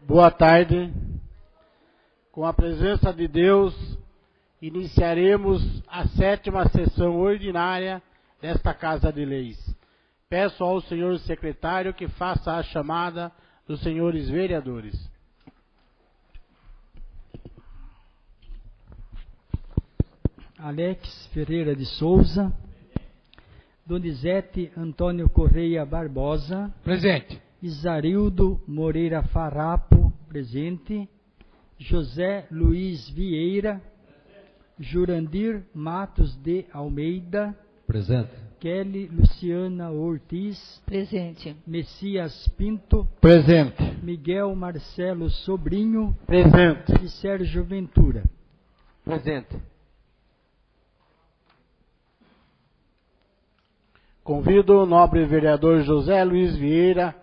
Boa tarde. Com a presença de Deus, iniciaremos a 7ª sessão ordinária desta Casa de Leis. Peço ao senhor secretário que faça a chamada dos senhores vereadores. Alex Ferreira de Souza. Donizete Antônio Correia Barbosa. Presente. Isarildo Moreira Farrapo. Presente. José Luiz Vieira. Jurandir Matos de Almeida. Presente. Kelly Luciana Ortiz. Presente. Messias Pinto. Presente. Miguel Marcelo Sobrinho. Presente. E Sérgio Ventura. Presente. Convido o nobre vereador José Luiz Vieira,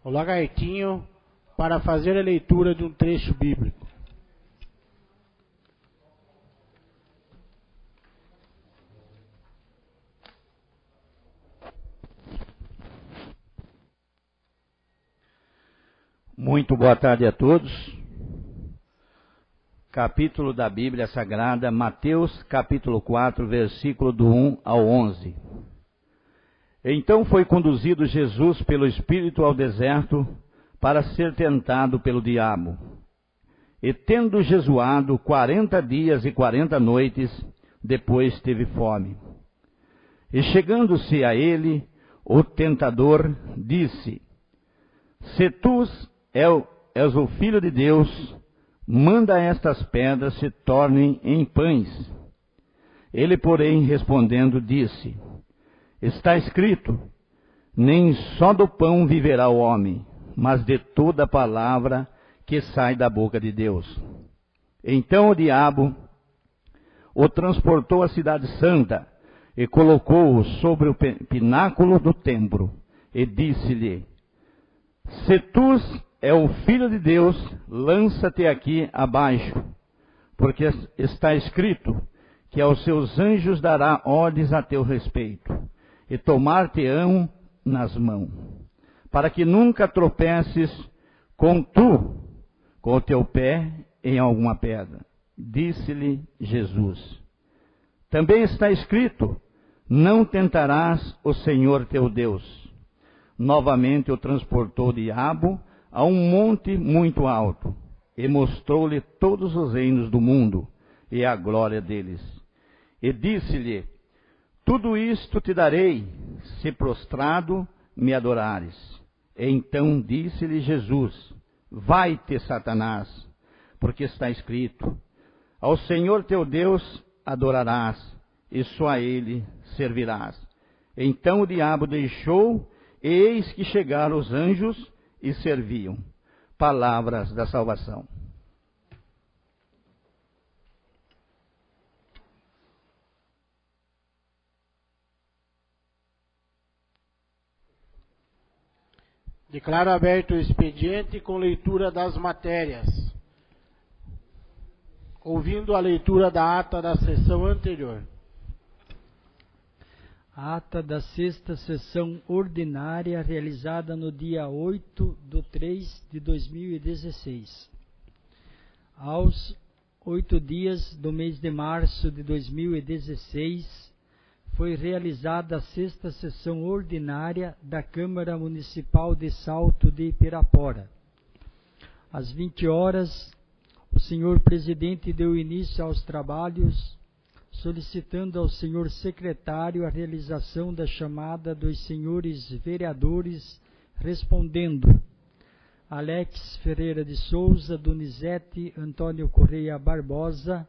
o Lagartinho, para fazer a leitura de um trecho bíblico. Muito boa tarde a todos. Capítulo da Bíblia Sagrada, Mateus, capítulo 4, versículo do 1 ao 11. Então foi conduzido Jesus pelo Espírito ao deserto para ser tentado pelo diabo. E tendo jejuado 40 dias e 40 noites, depois teve fome. E chegando-se a ele, o tentador disse: Se tu és o Filho de Deus, manda estas pedras se tornem em pães. Ele, porém, respondendo, disse: Está escrito, nem só do pão viverá o homem, mas de toda a palavra que sai da boca de Deus. Então o diabo o transportou à cidade santa e colocou-o sobre o pináculo do templo e disse-lhe: Se tu és o Filho de Deus, lança-te aqui abaixo, porque está escrito que aos seus anjos dará ordens a teu respeito, e tomar-te-ão nas mãos, para que nunca tropeces com o teu pé em alguma pedra. Disse-lhe Jesus: Também está escrito, não tentarás o Senhor teu Deus. Novamente o transportou o diabo a um monte muito alto, e mostrou-lhe todos os reinos do mundo, e a glória deles. E disse-lhe: Tudo isto te darei, se prostrado me adorares. Então disse-lhe Jesus: Vai-te, Satanás, porque está escrito: Ao Senhor teu Deus adorarás, e só a ele servirás. Então o diabo deixou, e eis que chegaram os anjos e serviam. Palavras da salvação. Declaro aberto o expediente com leitura das matérias. Ouvindo a leitura da ata da sessão anterior. Ata da 6ª sessão ordinária realizada no dia 8/3/2016. Aos 8 dias do mês de março de 2016, foi realizada a 6ª sessão ordinária da Câmara Municipal de Salto de Pirapora. Às 20 horas, o senhor presidente deu início aos trabalhos, solicitando ao senhor secretário a realização da chamada dos senhores vereadores, respondendo: Alex Ferreira de Souza, Donizete Antônio Correia Barbosa,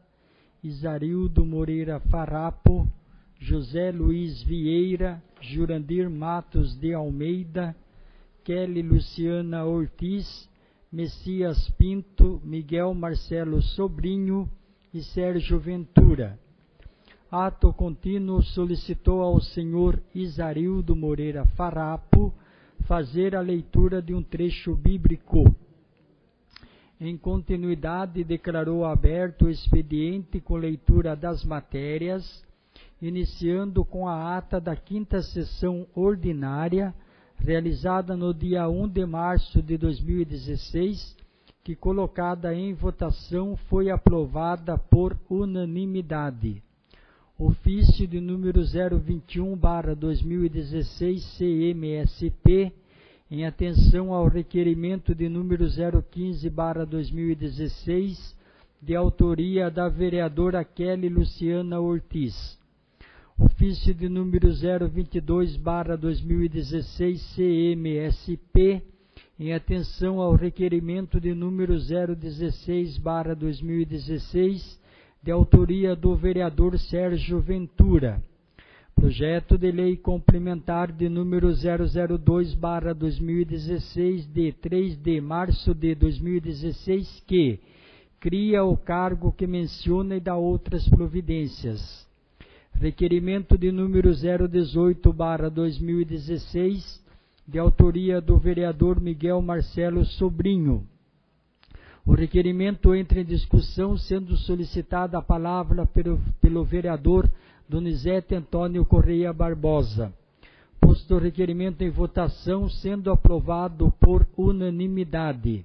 Isarildo Moreira Farrapo, José Luiz Vieira, Jurandir Matos de Almeida, Kelly Luciana Ortiz, Messias Pinto, Miguel Marcelo Sobrinho e Sérgio Ventura. Ato contínuo solicitou ao senhor Isarildo Moreira Farrapo fazer a leitura de um trecho bíblico. Em continuidade, declarou aberto o expediente com leitura das matérias, iniciando com a ata da 5ª sessão ordinária, realizada no dia 1 de março de 2016, que, colocada em votação, foi aprovada por unanimidade. Ofício de número 021/2016 CMSP, em atenção ao requerimento de número 015/2016, de autoria da vereadora Kelly Luciana Ortiz. Ofício de número 022/2016 CMSP, em atenção ao requerimento de número 016/2016, de autoria do vereador Sérgio Ventura. Projeto de lei complementar de número 002/2016, de 3 de março de 2016, que cria o cargo que menciona e dá outras providências. Requerimento de número 018/2016, de autoria do vereador Miguel Marcelo Sobrinho. O requerimento entra em discussão, sendo solicitada a palavra pelo vereador Donizete Antônio Correia Barbosa. Posto o requerimento em votação, sendo aprovado por unanimidade.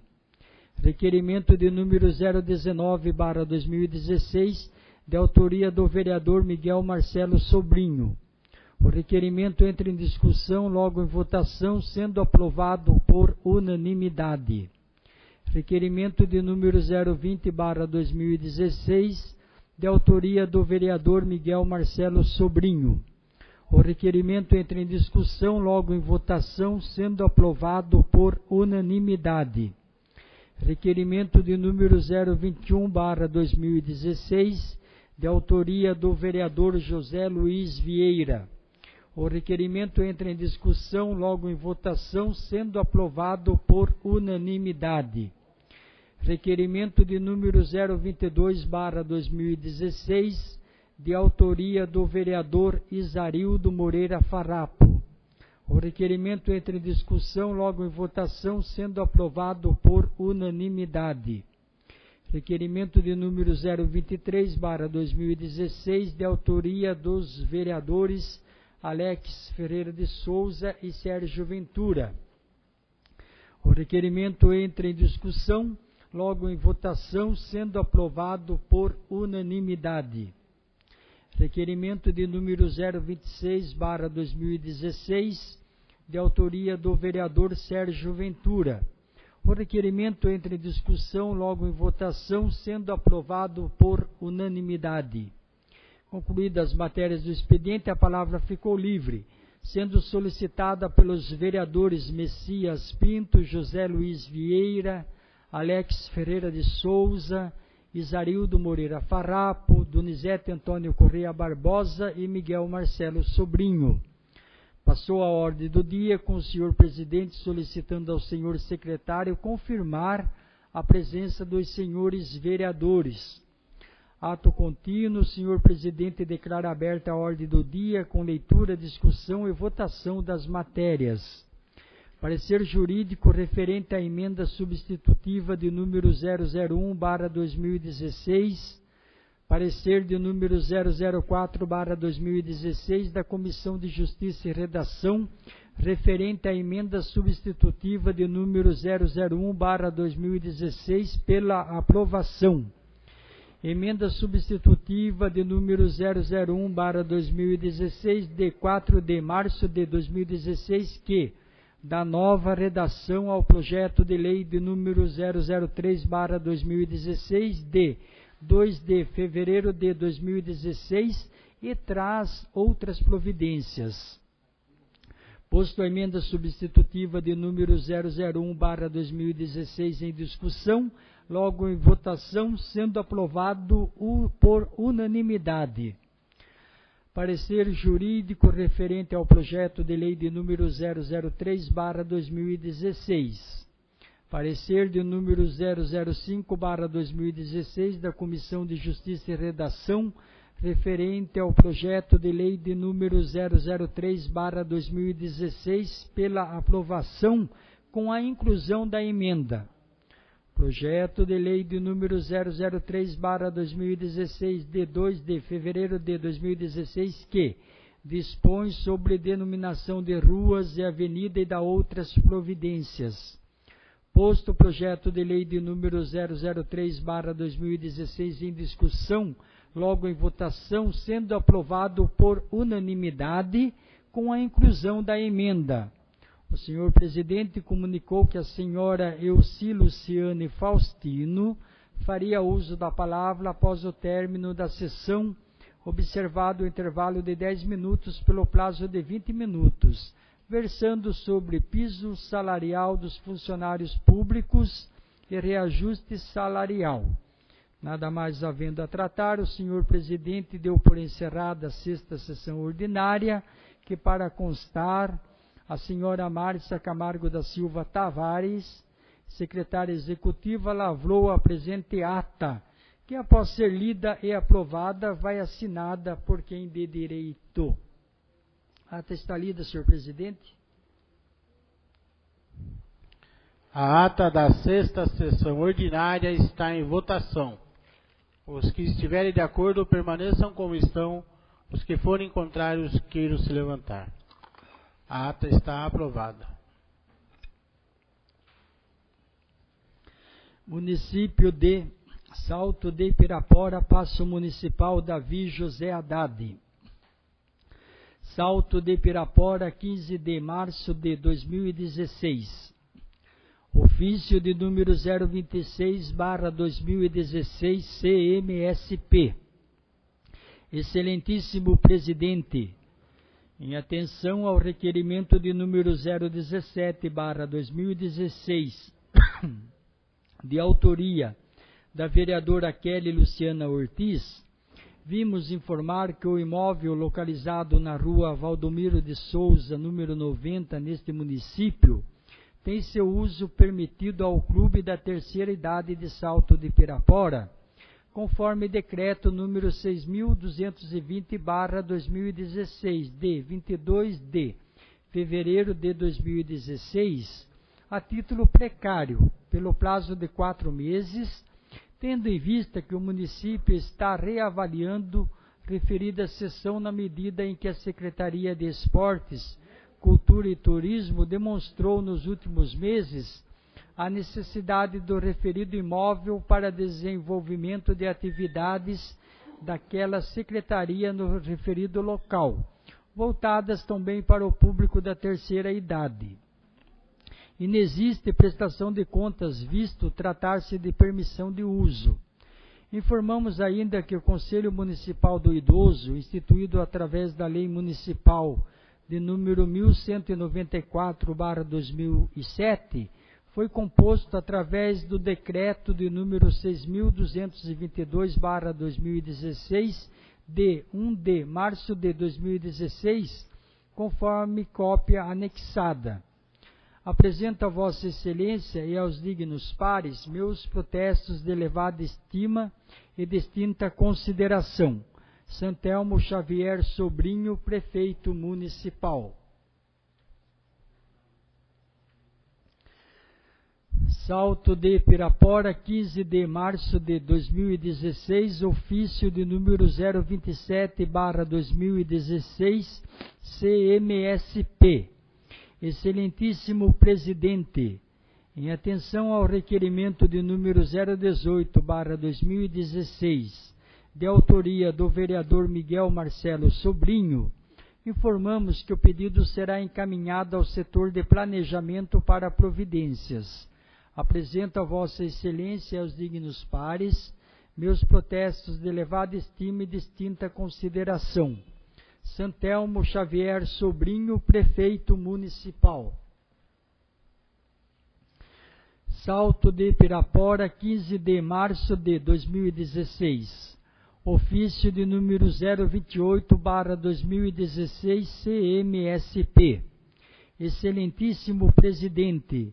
Requerimento de número 019/2016, de autoria do vereador Miguel Marcelo Sobrinho. O requerimento entra em discussão, logo em votação, sendo aprovado por unanimidade. Requerimento de número 020/2016, de autoria do vereador Miguel Marcelo Sobrinho. O requerimento entra em discussão, logo em votação, sendo aprovado por unanimidade. Requerimento de número 021/2016, de autoria do vereador José Luiz Vieira. O requerimento entra em discussão, logo em votação, sendo aprovado por unanimidade. Requerimento de número 022/2016, de autoria do vereador Isarildo Moreira Farrapo. O requerimento entra em discussão, logo em votação, sendo aprovado por unanimidade. Requerimento de número 023/2016, de autoria dos vereadores Alex Ferreira de Souza e Sérgio Ventura. O requerimento entra em discussão, logo em votação, sendo aprovado por unanimidade. Requerimento de número 026/2016, de autoria do vereador Sérgio Ventura. O requerimento entra em discussão, logo em votação, sendo aprovado por unanimidade. Concluídas as matérias do expediente, a palavra ficou livre, sendo solicitada pelos vereadores Messias Pinto, José Luiz Vieira, Alex Ferreira de Souza, Isarildo Moreira Farrapo, Donizete Antônio Correia Barbosa e Miguel Marcelo Sobrinho. Passou a ordem do dia com o senhor presidente solicitando ao senhor secretário confirmar a presença dos senhores vereadores. Ato contínuo, o senhor presidente declara aberta a ordem do dia com leitura, discussão e votação das matérias. Parecer jurídico referente à emenda substitutiva de número 001/2016, parecer de número 004/2016 da Comissão de Justiça e Redação, referente à emenda substitutiva de número 001/2016 pela aprovação. Emenda substitutiva de número 001/2016 de 4 de março de 2016 que dá nova redação ao projeto de lei de número 003/2016 de 2 de fevereiro de 2016 e traz outras providências. Posto a emenda substitutiva de número 001/2016 em discussão, logo em votação, sendo aprovado por unanimidade. Parecer jurídico referente ao projeto de lei de número 003/2016. Parecer de número 005/2016 da Comissão de Justiça e Redação, referente ao projeto de lei de número 003/2016 pela aprovação com a inclusão da emenda. Projeto de lei de número 003/2016 de 2 de fevereiro de 2016 que dispõe sobre denominação de ruas e avenida e dá outras providências. Posto o projeto de lei de número 003/2016 em discussão, logo em votação, sendo aprovado por unanimidade, com a inclusão da emenda. O senhor presidente comunicou que a senhora Elci Luciane Faustino faria uso da palavra após o término da sessão, observado o intervalo de 10 minutos pelo prazo de 20 minutos, versando sobre piso salarial dos funcionários públicos e reajuste salarial. Nada mais havendo a tratar, o senhor presidente deu por encerrada a 6ª sessão ordinária, que, para constar, a senhora Márcia Camargo da Silva Tavares, secretária executiva, lavrou a presente ata, que, após ser lida e aprovada, vai assinada por quem de direito. A ata está lida, senhor presidente. A ata da 6ª sessão ordinária está em votação. Os que estiverem de acordo permaneçam como estão, os que forem contrários queiram se levantar. A ata está aprovada. Município de Salto de Pirapora, Paço Municipal Davi José Haddad. Salto de Pirapora, 15 de março de 2016. Ofício de número 026/2016 CMSP. Excelentíssimo Presidente, em atenção ao requerimento de número 017/2016, de autoria da vereadora Kelly Luciana Ortiz, vimos informar que o imóvel localizado na rua Valdomiro de Souza, número 90, neste município, tem seu uso permitido ao Clube da Terceira Idade de Salto de Pirapora, conforme decreto número 6.220/2016, de 22 de fevereiro de 2016, a título precário, pelo prazo de 4 meses, tendo em vista que o município está reavaliando referida sessão na medida em que a Secretaria de Esportes, Cultura e Turismo demonstrou nos últimos meses a necessidade do referido imóvel para desenvolvimento de atividades daquela secretaria no referido local, voltadas também para o público da terceira idade. Inexiste prestação de contas, visto tratar-se de permissão de uso. Informamos ainda que o Conselho Municipal do Idoso, instituído através da Lei Municipal de número 1194/2007, foi composto através do decreto de número 6.222/2016, de 1 de março de 2016, conforme cópia anexada. Apresento a Vossa Excelência e aos dignos pares meus protestos de elevada estima e distinta consideração. Santelmo Xavier Sobrinho, Prefeito Municipal. Salto de Pirapora, 15 de março de 2016, ofício de número 027/2016, CMSP. Excelentíssimo Presidente, em atenção ao requerimento de número 018/2016, de autoria do vereador Miguel Marcelo Sobrinho, informamos que o pedido será encaminhado ao setor de planejamento para providências. Apresento a Vossa Excelência e aos dignos pares meus protestos de elevada estima e distinta consideração. Santelmo Xavier Sobrinho, Prefeito Municipal. Salto de Pirapora, 15 de março de 2016. Ofício de número 028/2016 CMSP. Excelentíssimo Presidente,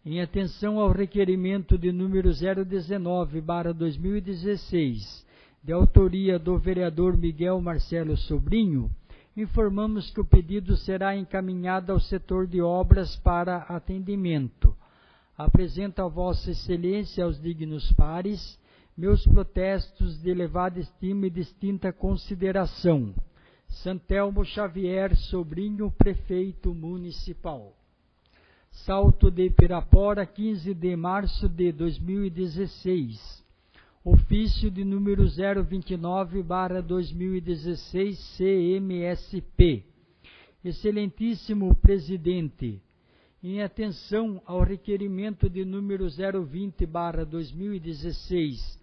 em atenção ao requerimento de número 019/2016, de autoria do vereador Miguel Marcelo Sobrinho, informamos que o pedido será encaminhado ao setor de obras para atendimento. Apresento a Vossa Excelência e aos dignos pares meus protestos de elevada estima e distinta consideração. Santelmo Xavier Sobrinho, Prefeito Municipal. Salto de Pirapora, 15 de março de 2016. Ofício de número 029/2016, CMSP. Excelentíssimo Presidente, em atenção ao requerimento de número 020/2016,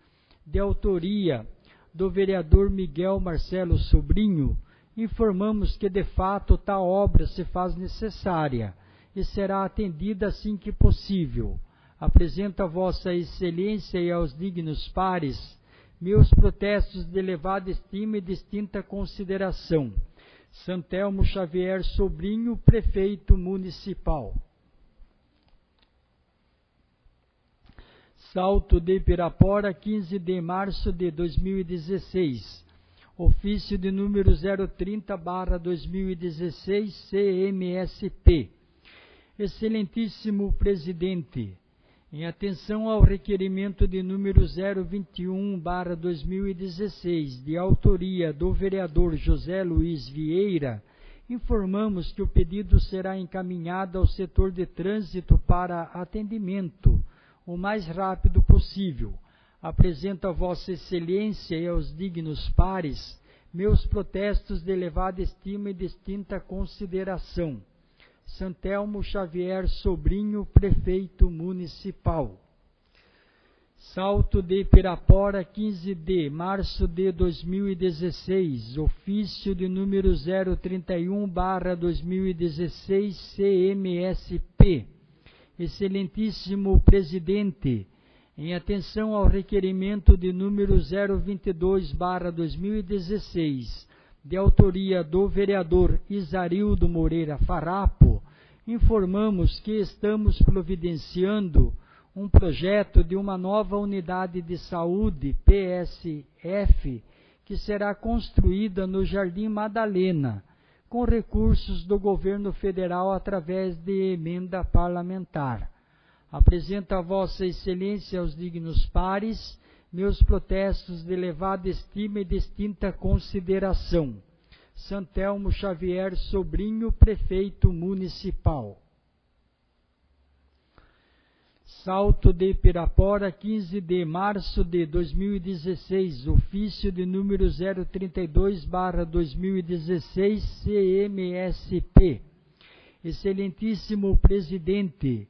de autoria do vereador Miguel Marcelo Sobrinho, informamos que de fato tal obra se faz necessária e será atendida assim que possível. Apresento a Vossa Excelência e aos dignos pares meus protestos de elevada estima e distinta consideração. Santelmo Xavier Sobrinho, Prefeito Municipal. Salto de Pirapora, 15 de março de 2016. Ofício de número 030/2016, CMSP. Excelentíssimo Presidente, em atenção ao requerimento de número 021/2016, de autoria do vereador José Luiz Vieira, informamos que o pedido será encaminhado ao setor de trânsito para atendimento o mais rápido possível. Apresento a Vossa Excelência e aos dignos pares meus protestos de elevada estima e distinta consideração. Santelmo Xavier Sobrinho, Prefeito Municipal. Salto de Pirapora, 15 de março de 2016, ofício de número 031/2016, CMSP. Excelentíssimo Presidente, em atenção ao requerimento de número 022/2016, de autoria do vereador Isarildo Moreira Farapo, informamos que estamos providenciando um projeto de uma nova unidade de saúde, PSF, que será construída no Jardim Madalena, com recursos do governo federal através de emenda parlamentar. Apresento a Vossa Excelência e aos dignos pares meus protestos de elevada estima e distinta consideração. Santelmo Xavier Sobrinho, Prefeito Municipal. Salto de Pirapora, 15 de março de 2016, ofício de número 032/2016, CMSP. Excelentíssimo Presidente,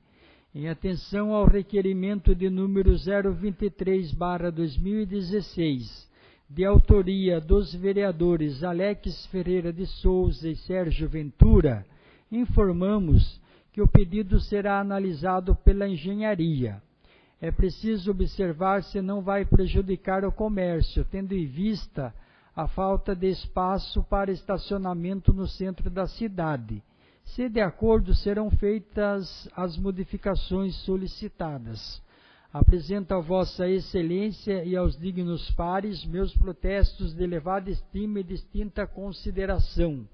em atenção ao requerimento de número 023/2016, de autoria dos vereadores Alex Ferreira de Souza e Sérgio Ventura, informamos que o pedido será analisado pela engenharia. É preciso observar se não vai prejudicar o comércio, tendo em vista a falta de espaço para estacionamento no centro da cidade. Se de acordo, serão feitas as modificações solicitadas. Apresento a Vossa Excelência e aos dignos pares meus protestos de elevada estima e distinta consideração.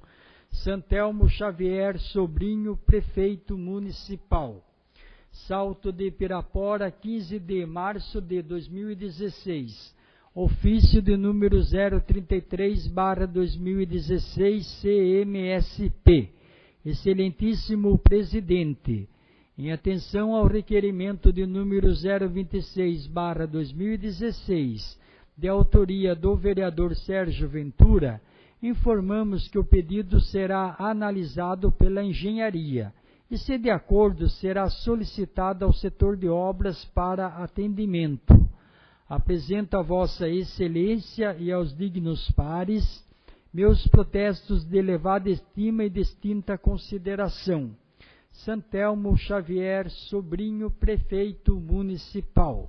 Santelmo Xavier Sobrinho, Prefeito Municipal. Salto de Pirapora, 15 de março de 2016. Ofício de número 033/2016, CMSP. Excelentíssimo Presidente, em atenção ao requerimento de número 026/2016, de autoria do vereador Sérgio Ventura, informamos que o pedido será analisado pela engenharia e, se de acordo, será solicitado ao setor de obras para atendimento. Apresento a Vossa Excelência e aos dignos pares meus protestos de elevada estima e distinta consideração. Santelmo Xavier Sobrinho, Prefeito Municipal.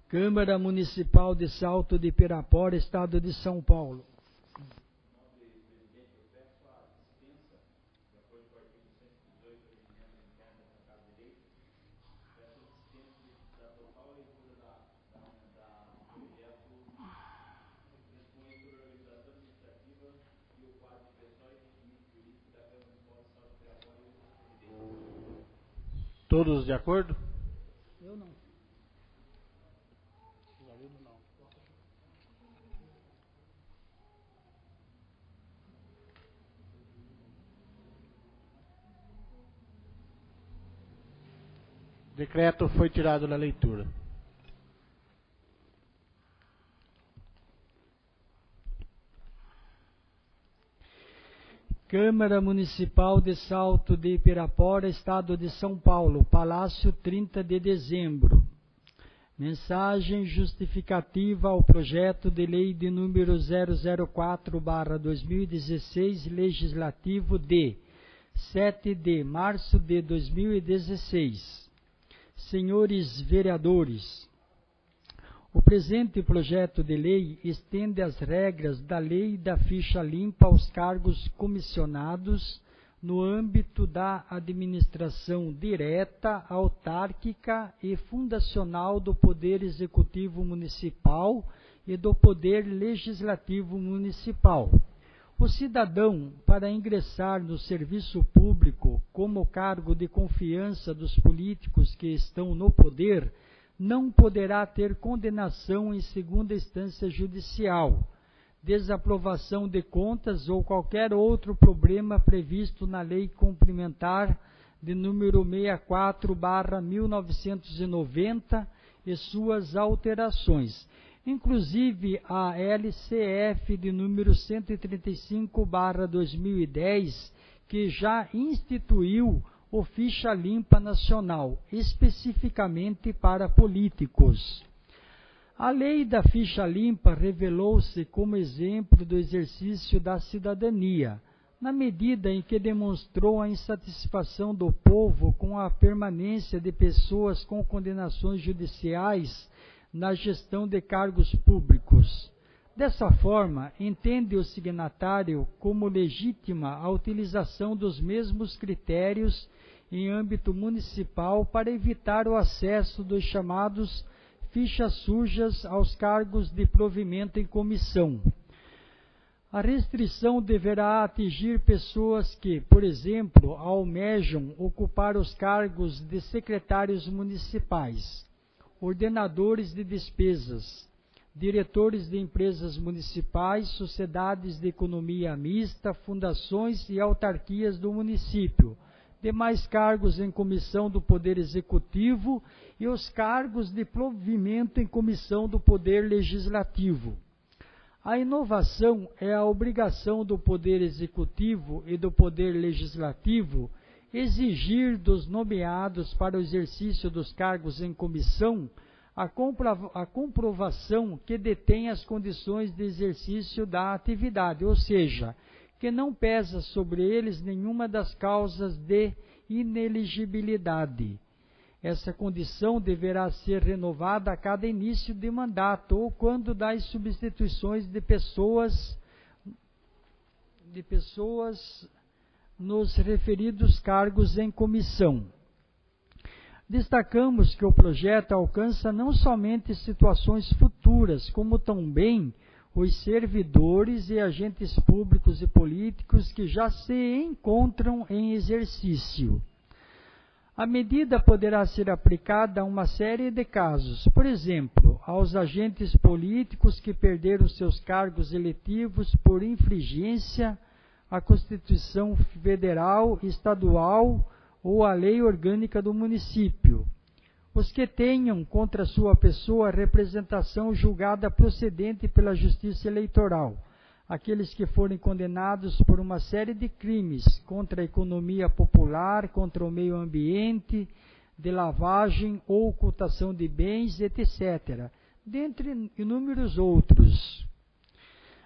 Câmara Municipal de Salto de Pirapora, Estado de São Paulo. Todos de acordo? Eu não. Decreto foi tirado da leitura. Câmara Municipal de Salto de Ibirapora, Estado de São Paulo, Palácio, 30 de dezembro. Mensagem justificativa ao projeto de lei de número 004/2016, legislativo de 7 de março de 2016. Senhores vereadores, o presente projeto de lei estende as regras da lei da ficha limpa aos cargos comissionados no âmbito da administração direta, autárquica e fundacional do Poder Executivo Municipal e do Poder Legislativo Municipal. O cidadão, para ingressar no serviço público como cargo de confiança dos políticos que estão no poder, não poderá ter condenação em segunda instância judicial, desaprovação de contas ou qualquer outro problema previsto na Lei Complementar de número 64/1990 e suas alterações, inclusive a LCF de número 135/2010, que já instituiu o Ficha Limpa Nacional, especificamente para políticos. A lei da Ficha Limpa revelou-se como exemplo do exercício da cidadania, na medida em que demonstrou a insatisfação do povo com a permanência de pessoas com condenações judiciais na gestão de cargos públicos. Dessa forma, entende o signatário como legítima a utilização dos mesmos critérios em âmbito municipal para evitar o acesso dos chamados fichas sujas aos cargos de provimento em comissão. A restrição deverá atingir pessoas que, por exemplo, almejam ocupar os cargos de secretários municipais, ordenadores de despesas, diretores de empresas municipais, sociedades de economia mista, fundações e autarquias do município, demais cargos em comissão do Poder Executivo e os cargos de provimento em comissão do Poder Legislativo. A inovação é a obrigação do Poder Executivo e do Poder Legislativo exigir dos nomeados para o exercício dos cargos em comissão a comprovação que detém as condições de exercício da atividade, ou seja, que não pesa sobre eles nenhuma das causas de ineligibilidade. Essa condição deverá ser renovada a cada início de mandato ou quando das substituições de pessoas nos referidos cargos em comissão. Destacamos que o projeto alcança não somente situações futuras, como também os servidores e agentes públicos e políticos que já se encontram em exercício. A medida poderá ser aplicada a uma série de casos, por exemplo, aos agentes políticos que perderam seus cargos eletivos por infringência à Constituição Federal, Estadual ou à Lei Orgânica do município. Os que tenham contra sua pessoa representação julgada procedente pela Justiça Eleitoral, aqueles que forem condenados por uma série de crimes contra a economia popular, contra o meio ambiente, de lavagem ou ocultação de bens, etc., dentre inúmeros outros.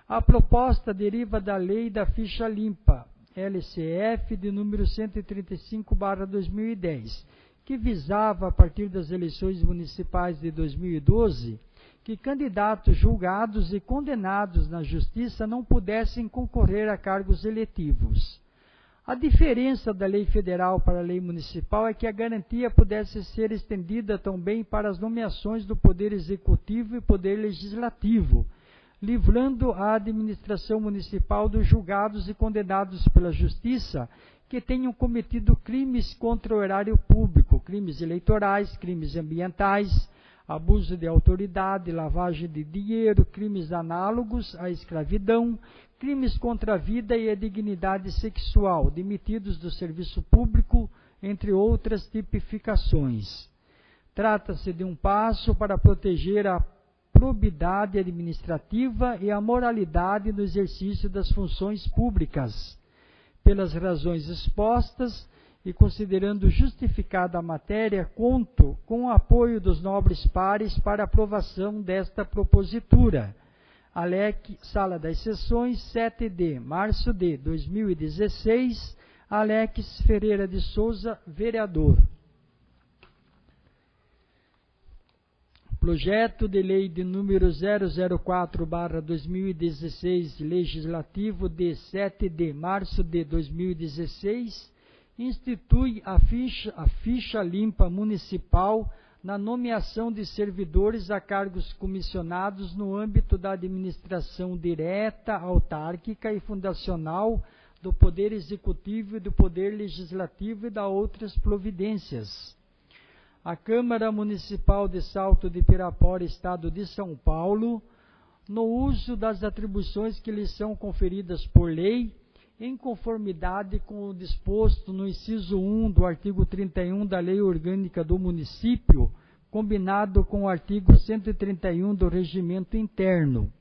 A proposta deriva da Lei da Ficha Limpa, LCF, de número 135/2010, que visava, a partir das eleições municipais de 2012, que candidatos julgados e condenados na Justiça não pudessem concorrer a cargos eletivos. A diferença da lei federal para a lei municipal é que a garantia pudesse ser estendida também para as nomeações do Poder Executivo e Poder Legislativo, livrando a administração municipal dos julgados e condenados pela Justiça que tenham cometido crimes contra o erário público, crimes eleitorais, crimes ambientais, abuso de autoridade, lavagem de dinheiro, crimes análogos à escravidão, crimes contra a vida e a dignidade sexual, demitidos do serviço público, entre outras tipificações. Trata-se de um passo para proteger a probidade administrativa e a moralidade no exercício das funções públicas. Pelas razões expostas e considerando justificada a matéria, conto com o apoio dos nobres pares para aprovação desta propositura. ALEC, Sala das Sessões, 7 de março de 2016, Alex Ferreira de Souza, vereador. Projeto de Lei de número 004/2016, legislativo de 7 de março de 2016, institui a ficha limpa municipal na nomeação de servidores a cargos comissionados no âmbito da administração direta, autárquica e fundacional do Poder Executivo e do Poder Legislativo e da outras providências. A Câmara Municipal de Salto de Pirapora, Estado de São Paulo, no uso das atribuições que lhes são conferidas por lei, em conformidade com o disposto no inciso 1 do artigo 31 da Lei Orgânica do Município, combinado com o artigo 131 do Regimento Interno,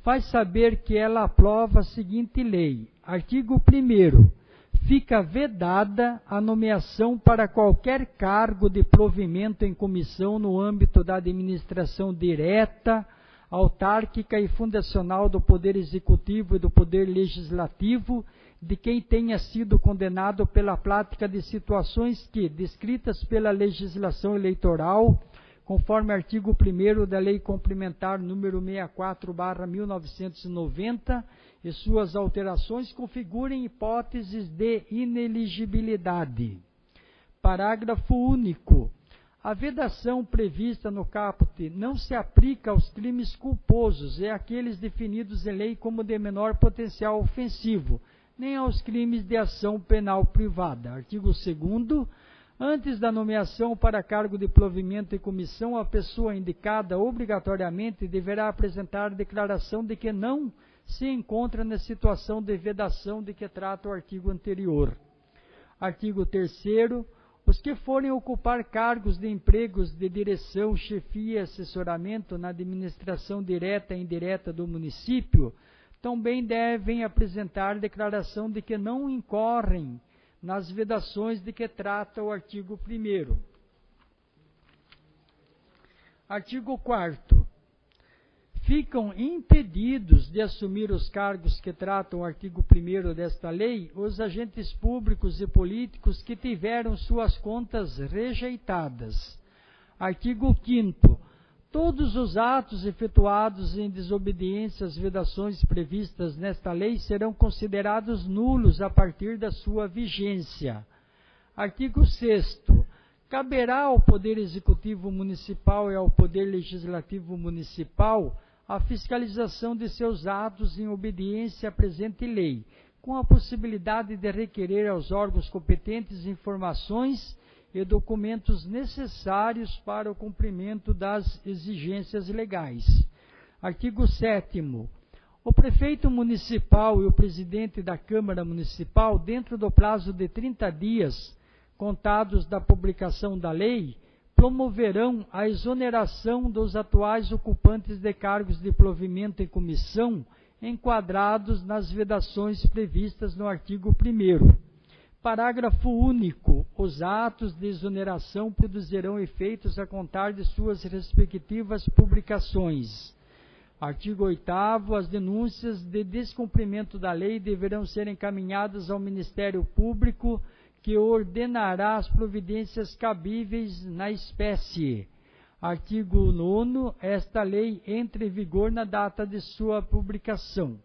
faz saber que ela aprova a seguinte lei. Artigo 1º. Fica vedada a nomeação para qualquer cargo de provimento em comissão no âmbito da administração direta, autárquica e fundacional do Poder Executivo e do Poder Legislativo de quem tenha sido condenado pela prática de situações que, descritas pela legislação eleitoral, conforme artigo 1º da Lei Complementar número 64/1990, e suas alterações configurem hipóteses de ineligibilidade. Parágrafo único. A vedação prevista no caput não se aplica aos crimes culposos e àqueles definidos em lei como de menor potencial ofensivo, nem aos crimes de ação penal privada. Artigo 2º. Antes da nomeação para cargo de provimento em comissão, a pessoa indicada obrigatoriamente deverá apresentar declaração de que não se encontra na situação de vedação de que trata o artigo anterior. Artigo 3º. Os que forem ocupar cargos de empregos de direção, chefia e assessoramento na administração direta e indireta do município, também devem apresentar declaração de que não incorrem nas vedações de que trata o artigo 1º. Artigo 4º. Ficam impedidos de assumir os cargos que tratam o artigo 1º desta lei os agentes públicos e políticos que tiveram suas contas rejeitadas. Artigo 5º. Todos os atos efetuados em desobediência às vedações previstas nesta lei serão considerados nulos a partir da sua vigência. Artigo 6º. Caberá ao Poder Executivo Municipal e ao Poder Legislativo Municipal a fiscalização de seus atos em obediência à presente lei, com a possibilidade de requerer aos órgãos competentes informações e documentos necessários para o cumprimento das exigências legais. Artigo 7º. O prefeito municipal e o presidente da Câmara Municipal, dentro do prazo de 30 dias, contados da publicação da lei, promoverão a exoneração dos atuais ocupantes de cargos de provimento em comissão enquadrados nas vedações previstas no artigo 1º. Parágrafo único. Os atos de exoneração produzirão efeitos a contar de suas respectivas publicações. Artigo 8º. As denúncias de descumprimento da lei deverão ser encaminhadas ao Ministério Público, que ordenará as providências cabíveis na espécie. Artigo 9º. Esta lei entra em vigor na data de sua publicação.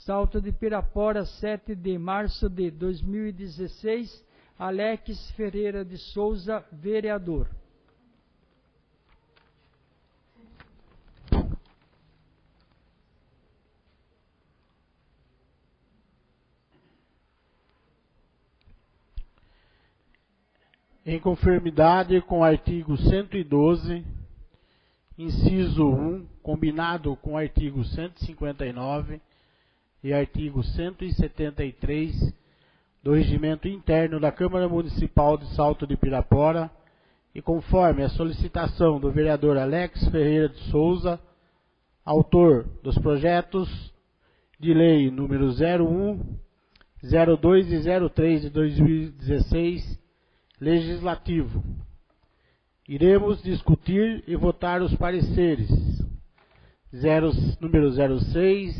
Salto de Pirapora, 7 de março de 2016, Alex Ferreira de Souza, vereador. Em conformidade com o artigo 112, inciso 1, combinado com o artigo 159 e artigo 173 do Regimento Interno da Câmara Municipal de Salto de Pirapora, e conforme a solicitação do vereador Alex Ferreira de Souza, autor dos projetos de lei número 01, 02 e 03 de 2016, legislativo, iremos discutir e votar os pareceres número 06,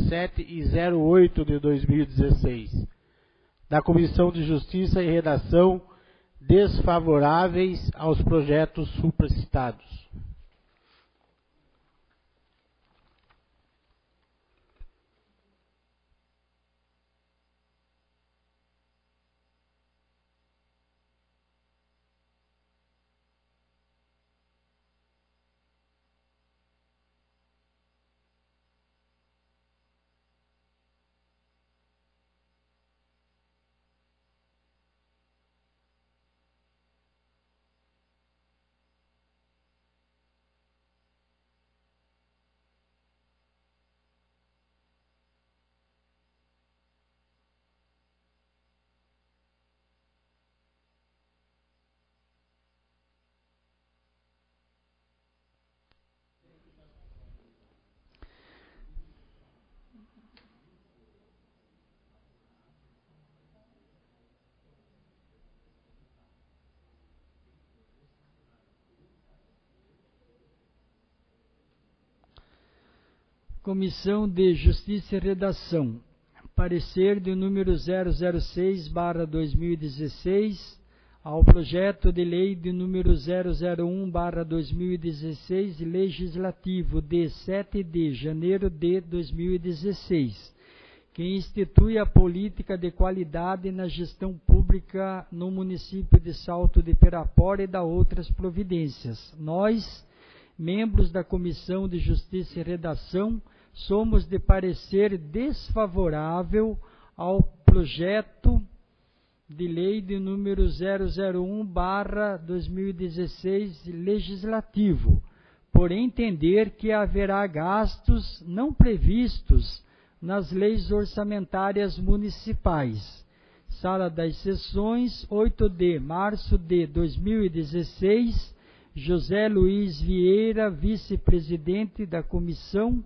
07 e 08 de 2016, da Comissão de Justiça e Redação, desfavoráveis aos projetos supracitados. Comissão de Justiça e Redação. Parecer de número 006/2016 ao projeto de lei de número 001/2016, legislativo de 7 de janeiro de 2016, que institui a política de qualidade na gestão pública no município de Salto de Pirapora e da outras providências. Nós, membros da Comissão de Justiça e Redação, somos de parecer desfavorável ao projeto de lei de número 001/2016 legislativo, por entender que haverá gastos não previstos nas leis orçamentárias municipais. Sala das Sessões, 8 de março de 2016, José Luiz Vieira, vice-presidente da Comissão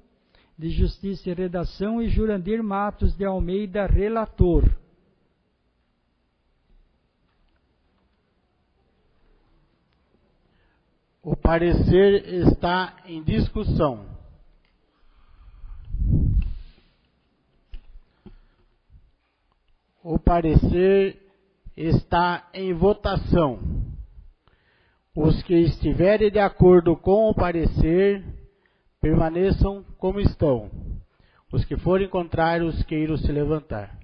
de Justiça e Redação, e Jurandir Matos de Almeida, relator. O parecer está em discussão. O parecer está em votação. Os que estiverem de acordo com o parecer, permaneçam como estão. Os que forem contrários, queiram se levantar.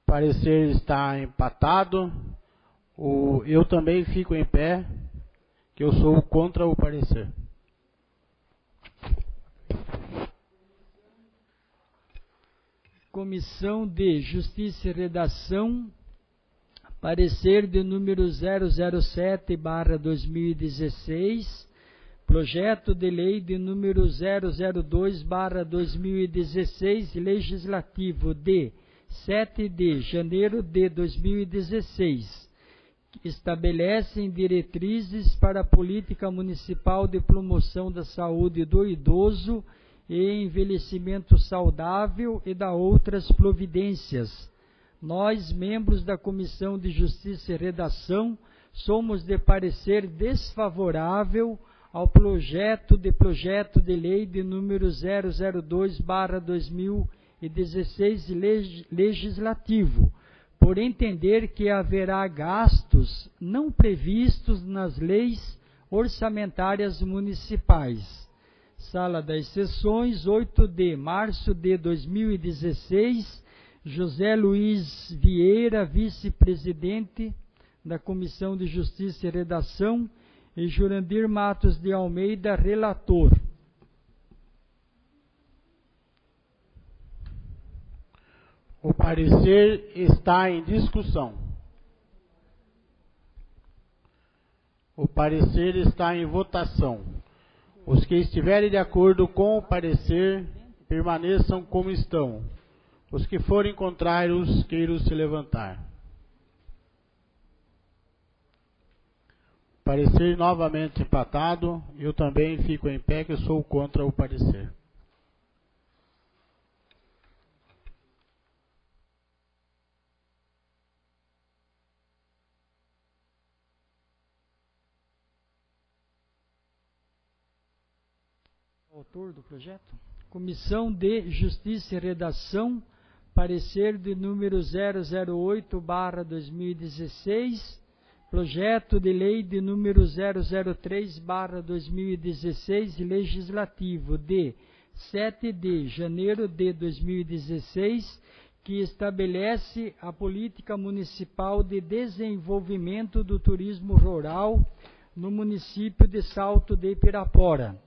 O parecer está empatado. Eu também fico em pé, que eu sou contra o parecer. Comissão de Justiça e Redação. Parecer de número 007/2016, projeto de lei de número 002/2016, legislativo de 7 de janeiro de 2016, que estabelecem diretrizes para a política municipal de promoção da saúde do idoso e envelhecimento saudável e da outras providências. Nós, membros da Comissão de Justiça e Redação, somos de parecer desfavorável ao projeto de lei de número 002/2016 legislativo, por entender que haverá gastos não previstos nas leis orçamentárias municipais. Sala das Sessões, 8 de março de 2016, José Luiz Vieira, vice-presidente da Comissão de Justiça e Redação, e Jurandir Matos de Almeida, relator. O parecer está em discussão. O parecer está em votação. Os que estiverem de acordo com o parecer, permaneçam como estão. Os que forem contrários, queiram se levantar. Parecer novamente empatado. Eu também fico em pé, que eu sou contra o parecer. Autor do projeto? Comissão de Justiça e Redação, parecer de número 008/2016, projeto de lei de número 003/2016, legislativo de 7 de janeiro de 2016, que estabelece a política municipal de desenvolvimento do turismo rural no município de Salto de Pirapora.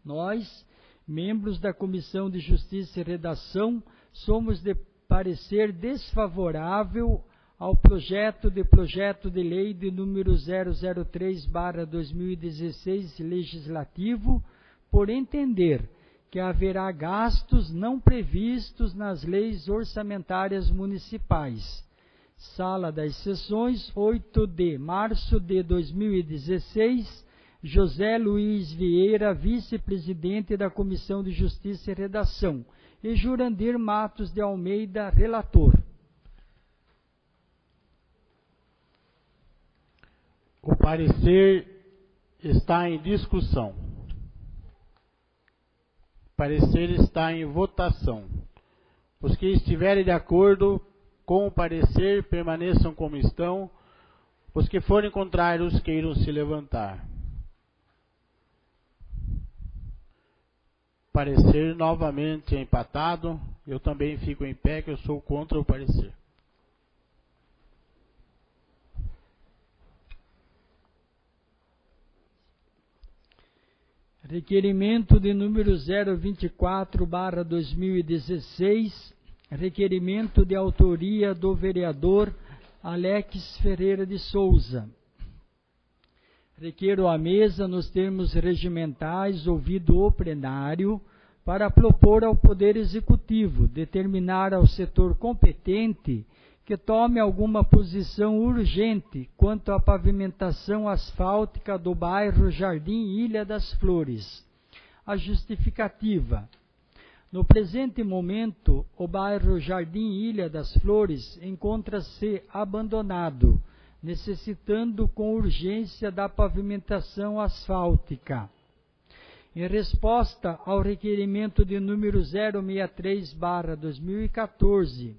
Nós, membros da Comissão de Justiça e Redação, somos de parecer desfavorável ao projeto de lei de número 003/2016 legislativo, por entender que haverá gastos não previstos nas leis orçamentárias municipais. Sala das Sessões, 8 de março de 2016, José Luiz Vieira, vice-presidente da Comissão de Justiça e Redação, e Jurandir Matos de Almeida, relator. O parecer está em discussão. O parecer está em votação. Os que estiverem de acordo com o parecer, permaneçam como estão. Os que forem contrários, queiram se levantar. Parecer novamente empatado. Eu também fico em pé, que eu sou contra o parecer. Requerimento de número 024/2016, requerimento de autoria do vereador Alex Ferreira de Souza. Requeiro à mesa, nos termos regimentais, ouvido o plenário, para propor ao Poder Executivo determinar ao setor competente que tome alguma posição urgente quanto à pavimentação asfáltica do bairro Jardim Ilha das Flores. A justificativa: no presente momento, o bairro Jardim Ilha das Flores encontra-se abandonado, necessitando com urgência da pavimentação asfáltica. Em resposta ao requerimento de número 063/2014,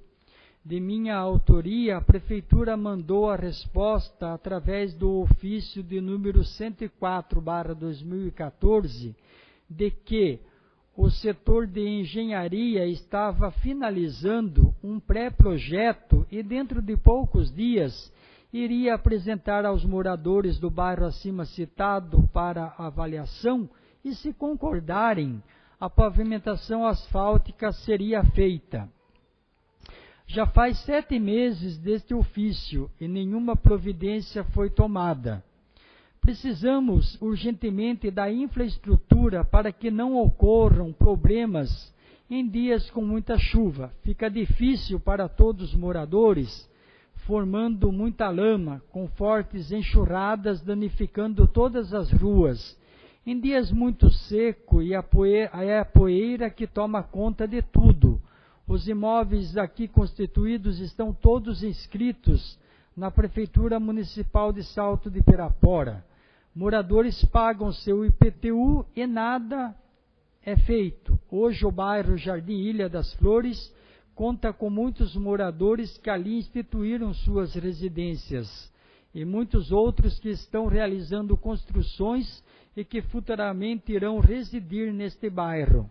de minha autoria, a Prefeitura mandou a resposta através do ofício de número 104/2014, de que o setor de engenharia estava finalizando um pré-projeto e dentro de poucos dias iria apresentar aos moradores do bairro acima citado para avaliação e, se concordarem, a pavimentação asfáltica seria feita. Já faz 7 meses deste ofício e nenhuma providência foi tomada. Precisamos urgentemente da infraestrutura para que não ocorram problemas em dias com muita chuva. Fica difícil para todos os moradores, formando muita lama, com fortes enxurradas danificando todas as ruas. Em dias muito secos, é a poeira que toma conta de tudo. Os imóveis aqui constituídos estão todos inscritos na Prefeitura Municipal de Salto de Pirapora. Moradores pagam seu IPTU e nada é feito. Hoje o bairro Jardim Ilha das Flores conta com muitos moradores que ali instituíram suas residências e muitos outros que estão realizando construções e que futuramente irão residir neste bairro.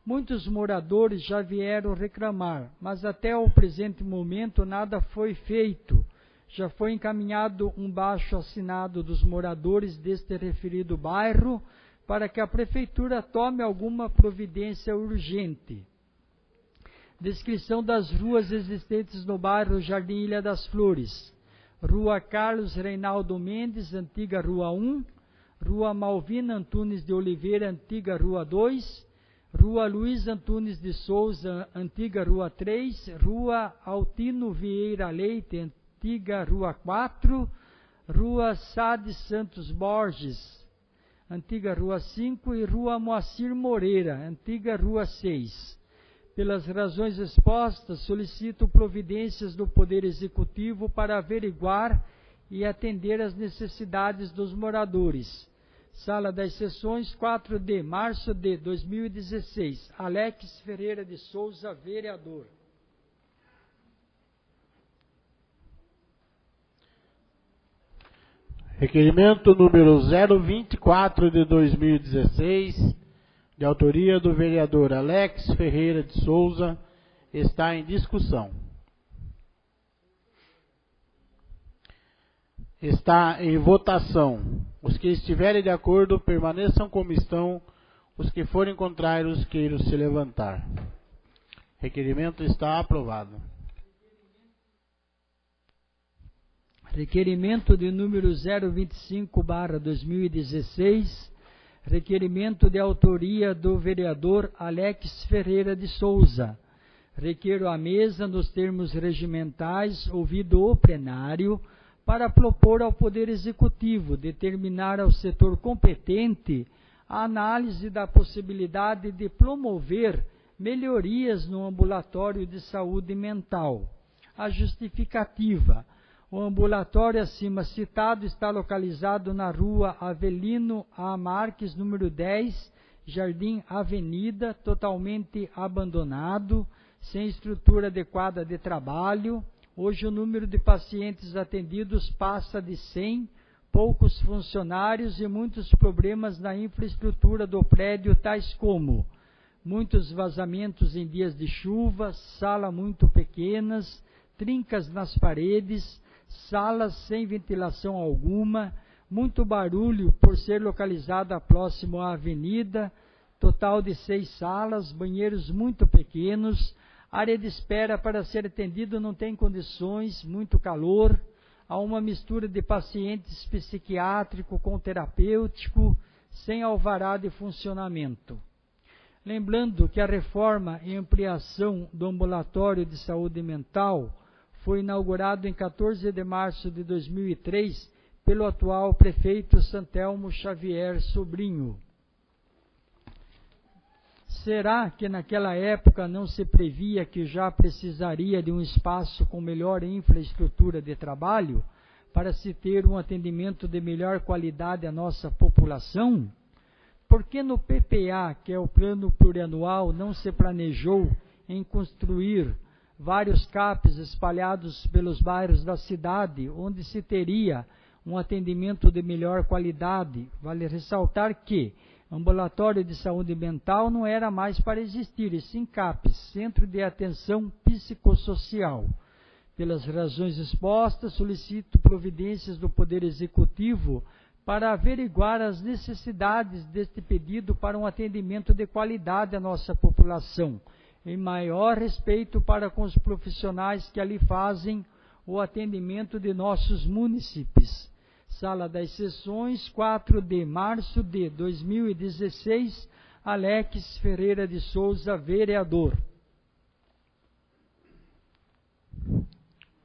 Muitos moradores já vieram reclamar, mas até o presente momento nada foi feito. Já foi encaminhado um baixo-assinado dos moradores deste referido bairro para que a Prefeitura tome alguma providência urgente. Descrição das ruas existentes no bairro Jardim Ilha das Flores. Rua Carlos Reinaldo Mendes, antiga Rua 1. Rua Malvina Antunes de Oliveira, antiga Rua 2. Rua Luiz Antunes de Souza, antiga Rua 3. Rua Altino Vieira Leite, antiga Rua 4. Rua Sade Santos Borges, antiga Rua 5. E Rua Moacir Moreira, antiga Rua 6. Pelas razões expostas, solicito providências do Poder Executivo para averiguar e atender às necessidades dos moradores. Sala das Sessões, 4 de março de 2016. Alex Ferreira de Souza, vereador. Requerimento número 024 de 2016, de autoria do vereador Alex Ferreira de Souza, está em discussão. Está em votação. Os que estiverem de acordo, permaneçam como estão. Os que forem contrários, queiram se levantar. Requerimento está aprovado. Requerimento de número 025/2016, requerimento de autoria do vereador Alex Ferreira de Souza. Requeiro à mesa, nos termos regimentais, ouvido o plenário, para propor ao Poder Executivo determinar ao setor competente a análise da possibilidade de promover melhorias no ambulatório de saúde mental. A justificativa: o ambulatório acima citado está localizado na rua Avelino A. Marques, número 10, Jardim Avenida, totalmente abandonado, sem estrutura adequada de trabalho. Hoje o número de pacientes atendidos passa de 100, poucos funcionários e muitos problemas na infraestrutura do prédio, tais como muitos vazamentos em dias de chuva, salas muito pequenas, trincas nas paredes, salas sem ventilação alguma, muito barulho por ser localizada próximo à avenida, total de 6 salas, banheiros muito pequenos, área de espera para ser atendido não tem condições, muito calor, há uma mistura de pacientes psiquiátrico com terapêutico, sem alvará de funcionamento. Lembrando que a reforma e ampliação do ambulatório de saúde mental foi inaugurado em 14 de março de 2003 pelo atual prefeito Santelmo Xavier Sobrinho. Será que naquela época não se previa que já precisaria de um espaço com melhor infraestrutura de trabalho para se ter um atendimento de melhor qualidade à nossa população? Por que no PPA, que é o Plano Plurianual, não se planejou em construir vários CAPs espalhados pelos bairros da cidade, onde se teria um atendimento de melhor qualidade? Vale ressaltar que ambulatório de saúde mental não era mais para existir, e sim CAPs, Centro de Atenção Psicossocial. Pelas razões expostas, solicito providências do Poder Executivo para averiguar as necessidades deste pedido para um atendimento de qualidade à nossa população, em maior respeito para com os profissionais que ali fazem o atendimento de nossos munícipes. Sala das Sessões, 4 de março de 2016, Alex Ferreira de Souza, vereador.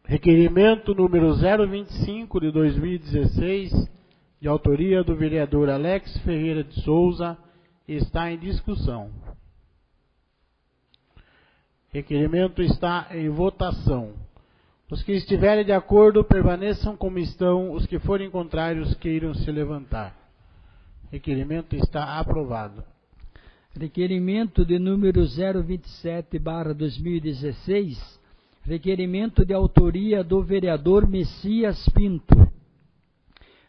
Requerimento número 025 de 2016, de autoria do vereador Alex Ferreira de Souza, está em discussão. Requerimento está em votação. Os que estiverem de acordo, permaneçam como estão. Os que forem contrários, queiram se levantar. Requerimento está aprovado. Requerimento de número 027/2016, requerimento de autoria do vereador Messias Pinto.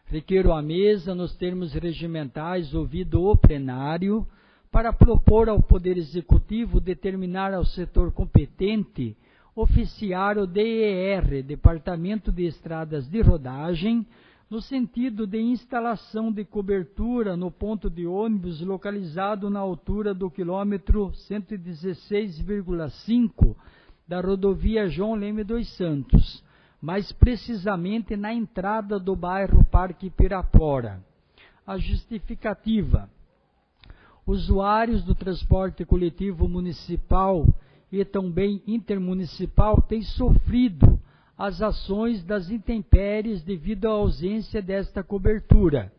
Requeiro à mesa, nos termos regimentais, ouvido o plenário, para propor ao Poder Executivo determinar ao setor competente oficiar o DER, Departamento de Estradas de Rodagem, no sentido de instalação de cobertura no ponto de ônibus localizado na altura do quilômetro 116,5 da rodovia João Leme dos Santos, mais precisamente na entrada do bairro Parque Pirapora. A justificativa: usuários do transporte coletivo municipal e também intermunicipal têm sofrido as ações das intempéries devido à ausência desta cobertura.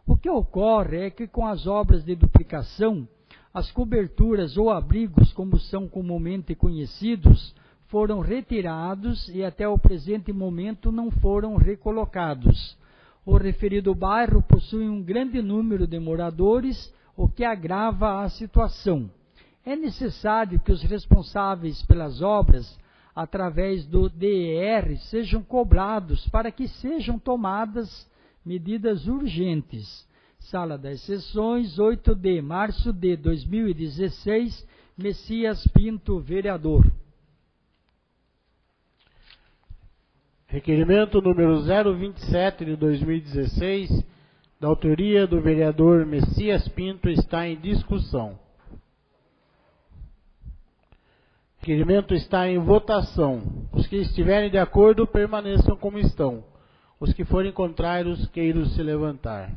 O que ocorre é que com as obras de duplicação, as coberturas ou abrigos, como são comumente conhecidos, foram retirados e até o presente momento não foram recolocados. O referido bairro possui um grande número de moradores, o que agrava a situação. É necessário que os responsáveis pelas obras, através do DER, sejam cobrados para que sejam tomadas medidas urgentes. Sala das Sessões, 8 de março de 2016, Messias Pinto, vereador. Requerimento número 027 de 2016, da autoria do vereador Messias Pinto, está em discussão. O requerimento está em votação. Os que estiverem de acordo, permaneçam como estão. Os que forem contrários, queiram se levantar.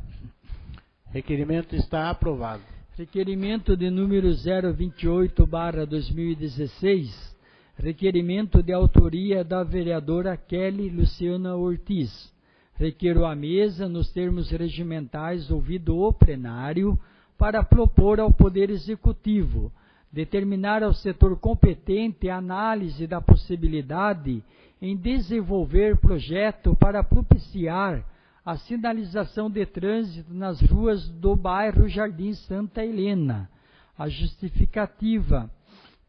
Requerimento está aprovado. Requerimento de número 028/2016, requerimento de autoria da vereadora Kelly Luciana Ortiz. Requeiro à mesa, nos termos regimentais, ouvido o plenário, para propor ao Poder Executivo determinar ao setor competente a análise da possibilidade em desenvolver projeto para propiciar a sinalização de trânsito nas ruas do bairro Jardim Santa Helena. A justificativa: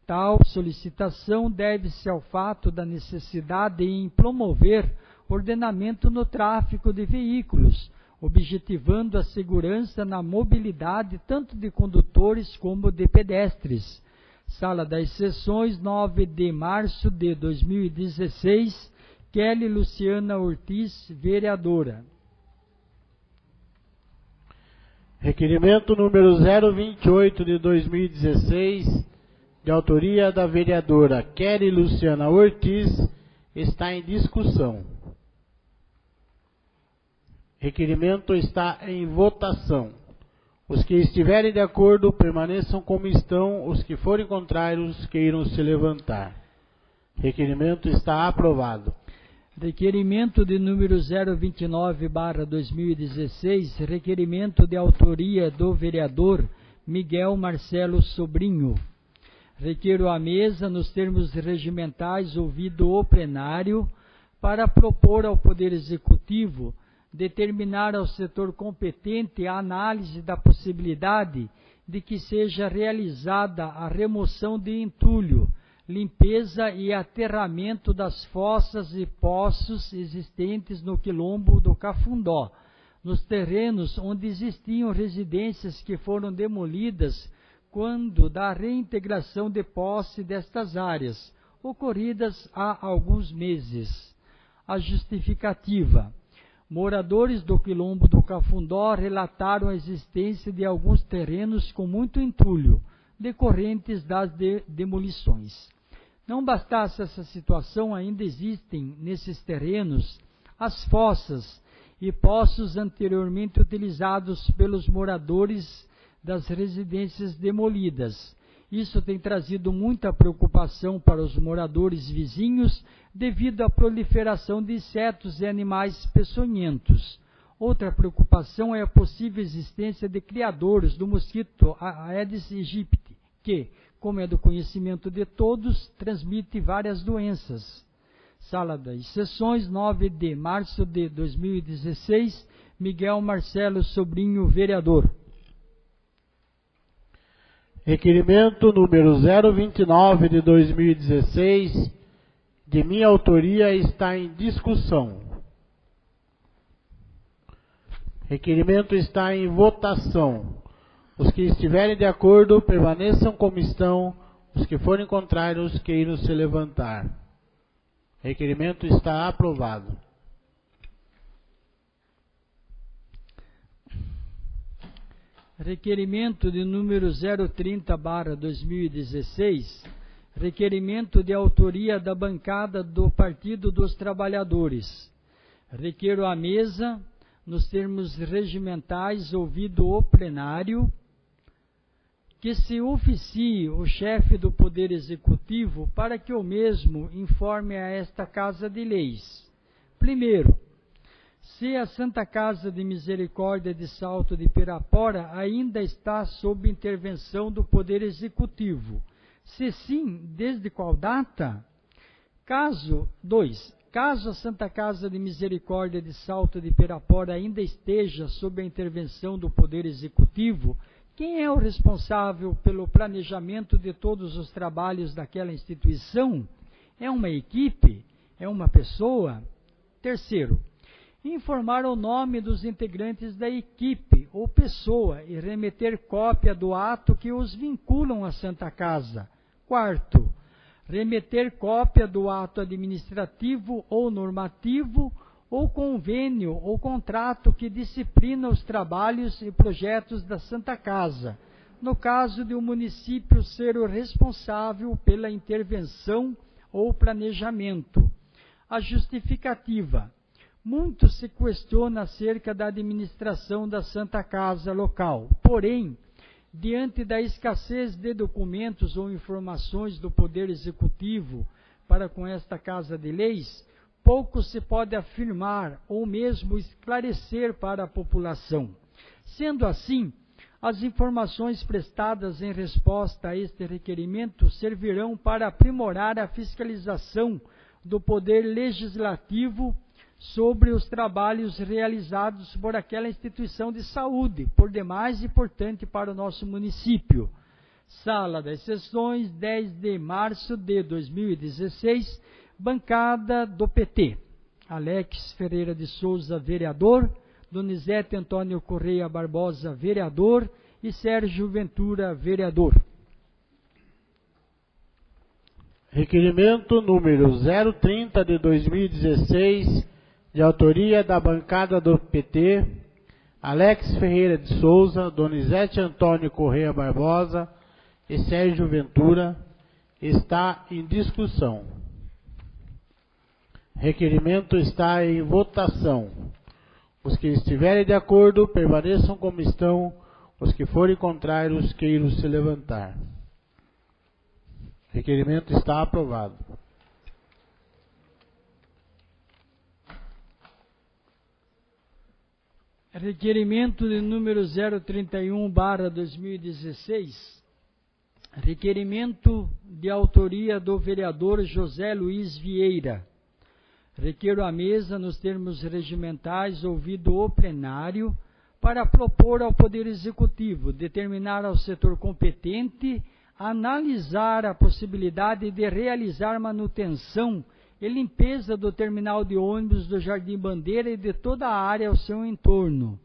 tal solicitação deve-se ao fato da necessidade em promover ordenamento no tráfego de veículos, objetivando a segurança na mobilidade tanto de condutores como de pedestres. Sala das Sessões, 9 de março de 2016, Kelly Luciana Ortiz, vereadora. Requerimento número 028 de 2016, de autoria da vereadora Kelly Luciana Ortiz, está em discussão. Requerimento está em votação. Os que estiverem de acordo, permaneçam como estão. Os que forem contrários, queiram se levantar. Requerimento está aprovado. Requerimento de número 029/2016, requerimento de autoria do vereador Miguel Marcelo Sobrinho. Requeiro à mesa, nos termos regimentais, ouvido o plenário, para propor ao Poder Executivo determinar ao setor competente a análise da possibilidade de que seja realizada a remoção de entulho, limpeza e aterramento das fossas e poços existentes no quilombo do Cafundó, nos terrenos onde existiam residências que foram demolidas quando da reintegração de posse destas áreas, ocorridas há alguns meses. A justificativa: moradores do quilombo do Cafundó relataram a existência de alguns terrenos com muito entulho, decorrentes das demolições. Não bastasse essa situação, ainda existem nesses terrenos as fossas e poços anteriormente utilizados pelos moradores das residências demolidas. Isso tem trazido muita preocupação para os moradores vizinhos devido à proliferação de insetos e animais peçonhentos. Outra preocupação é a possível existência de criadouros do mosquito Aedes aegypti, que, como é do conhecimento de todos, transmite várias doenças. Sala das Sessões, 9 de março de 2016, Miguel Marcelo Sobrinho, vereador. Requerimento número 029 de 2016, de minha autoria, está em discussão. Requerimento está em votação. Os que estiverem de acordo, permaneçam como estão. Os que forem contrários, queiram se levantar. Requerimento está aprovado. Requerimento de número 030/2016, requerimento de autoria da bancada do Partido dos Trabalhadores. Requeiro à mesa, nos termos regimentais, ouvido o plenário, que se oficie o chefe do Poder Executivo para que o mesmo informe a esta Casa de Leis. Primeiro, se a Santa Casa de Misericórdia de Salto de Pirapora ainda está sob intervenção do Poder Executivo. Se sim, desde qual data? Caso a Santa Casa de Misericórdia de Salto de Pirapora ainda esteja sob a intervenção do Poder Executivo, quem é o responsável pelo planejamento de todos os trabalhos daquela instituição? É uma equipe? É uma pessoa? Terceiro, informar o nome dos integrantes da equipe ou pessoa e remeter cópia do ato que os vinculam à Santa Casa. Quarto, remeter cópia do ato administrativo ou normativo ou convênio ou contrato que disciplina os trabalhos e projetos da Santa Casa, no caso de o município ser o responsável pela intervenção ou planejamento. A justificativa. Muito se questiona acerca da administração da Santa Casa local. Porém, diante da escassez de documentos ou informações do Poder Executivo para com esta Casa de Leis, pouco se pode afirmar ou mesmo esclarecer para a população. Sendo assim, as informações prestadas em resposta a este requerimento servirão para aprimorar a fiscalização do Poder Legislativo sobre os trabalhos realizados por aquela instituição de saúde, por demais importante para o nosso município. Sala das Sessões, 10 de março de 2016, bancada do PT. Alex Ferreira de Souza, vereador, Donizete Antônio Correia Barbosa, vereador, e Sérgio Ventura, vereador. Requerimento número 030 de 2016, de autoria da bancada do PT, Alex Ferreira de Souza, Donizete Antônio Correia Barbosa e Sérgio Ventura, está em discussão. Requerimento está em votação. Os que estiverem de acordo, permaneçam como estão. Os que forem contrários, queiram se levantar. Requerimento está aprovado. Requerimento de número 031/2016. Requerimento de autoria do vereador José Luiz Vieira. Requeiro à mesa, nos termos regimentais, ouvido o plenário, para propor ao Poder Executivo determinar ao setor competente analisar a possibilidade de realizar manutenção e limpeza do terminal de ônibus do Jardim Bandeira e de toda a área ao seu entorno.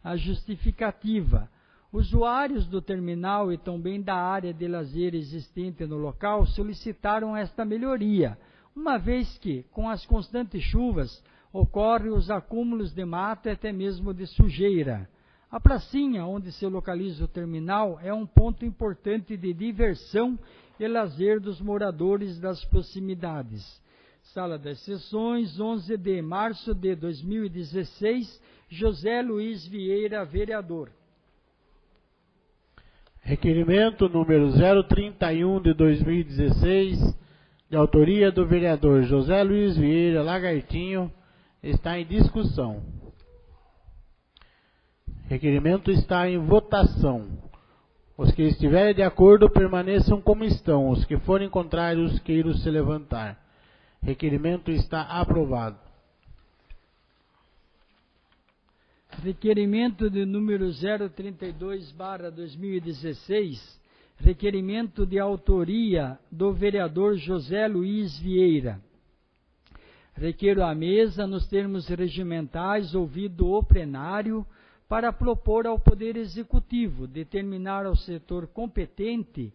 A justificativa. Usuários do terminal e também da área de lazer existente no local solicitaram esta melhoria, uma vez que, com as constantes chuvas, ocorrem os acúmulos de mato e até mesmo de sujeira. A pracinha onde se localiza o terminal é um ponto importante de diversão e lazer dos moradores das proximidades. Sala das Sessões, 11 de março de 2016, José Luiz Vieira, vereador. Requerimento número 031 de 2016, de autoria do vereador José Luiz Vieira Lagartinho, está em discussão. Requerimento está em votação. Os que estiverem de acordo, permaneçam como estão. Os que forem contrários, queiram se levantar. Requerimento está aprovado. Requerimento de número 032/2016, requerimento de autoria do vereador José Luiz Vieira. Requeiro à mesa, nos termos regimentais, ouvido o plenário, para propor ao Poder Executivo determinar ao setor competente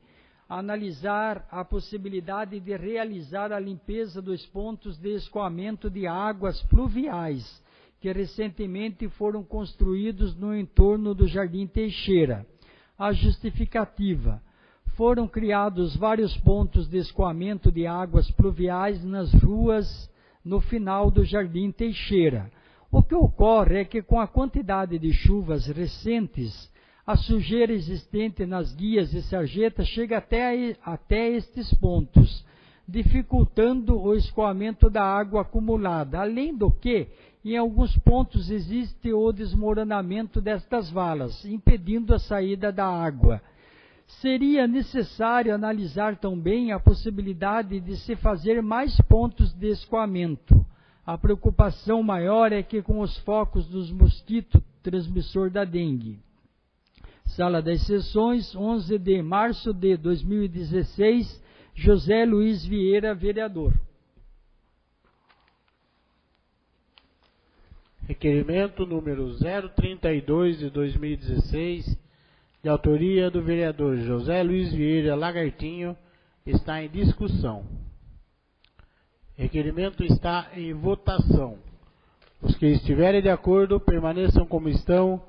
analisar a possibilidade de realizar a limpeza dos pontos de escoamento de águas pluviais que recentemente foram construídos no entorno do Jardim Teixeira. A justificativa: foram criados vários pontos de escoamento de águas pluviais nas ruas no final do Jardim Teixeira. O que ocorre é que, com a quantidade de chuvas recentes, a sujeira existente nas guias e sarjetas chega até estes pontos, dificultando o escoamento da água acumulada. Além do que, em alguns pontos existe o desmoronamento destas valas, impedindo a saída da água. Seria necessário analisar também a possibilidade de se fazer mais pontos de escoamento. A preocupação maior é que com os focos dos mosquitos transmissor da dengue. Sala das Sessões, 11 de março de 2016, José Luiz Vieira, vereador. Requerimento número 032 de 2016, de autoria do vereador José Luiz Vieira Lagartinho, está em discussão. Requerimento está em votação. Os que estiverem de acordo, permaneçam como estão.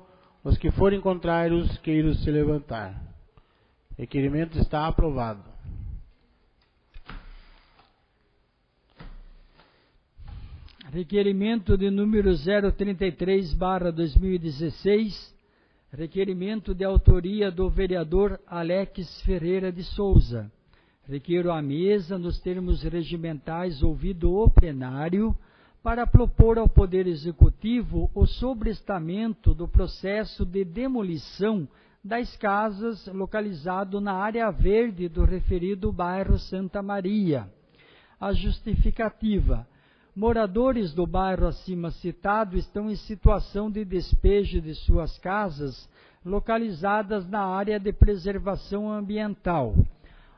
Os que forem contrários, queiram se levantar. Requerimento está aprovado. Requerimento de número 033/2016, requerimento de autoria do vereador Alex Ferreira de Souza. Requeiro à mesa, nos termos regimentais, ouvido o plenário, para propor ao Poder Executivo o sobrestamento do processo de demolição das casas localizado na área verde do referido bairro Santa Maria. A justificativa: moradores do bairro acima citado estão em situação de despejo de suas casas localizadas na área de preservação ambiental.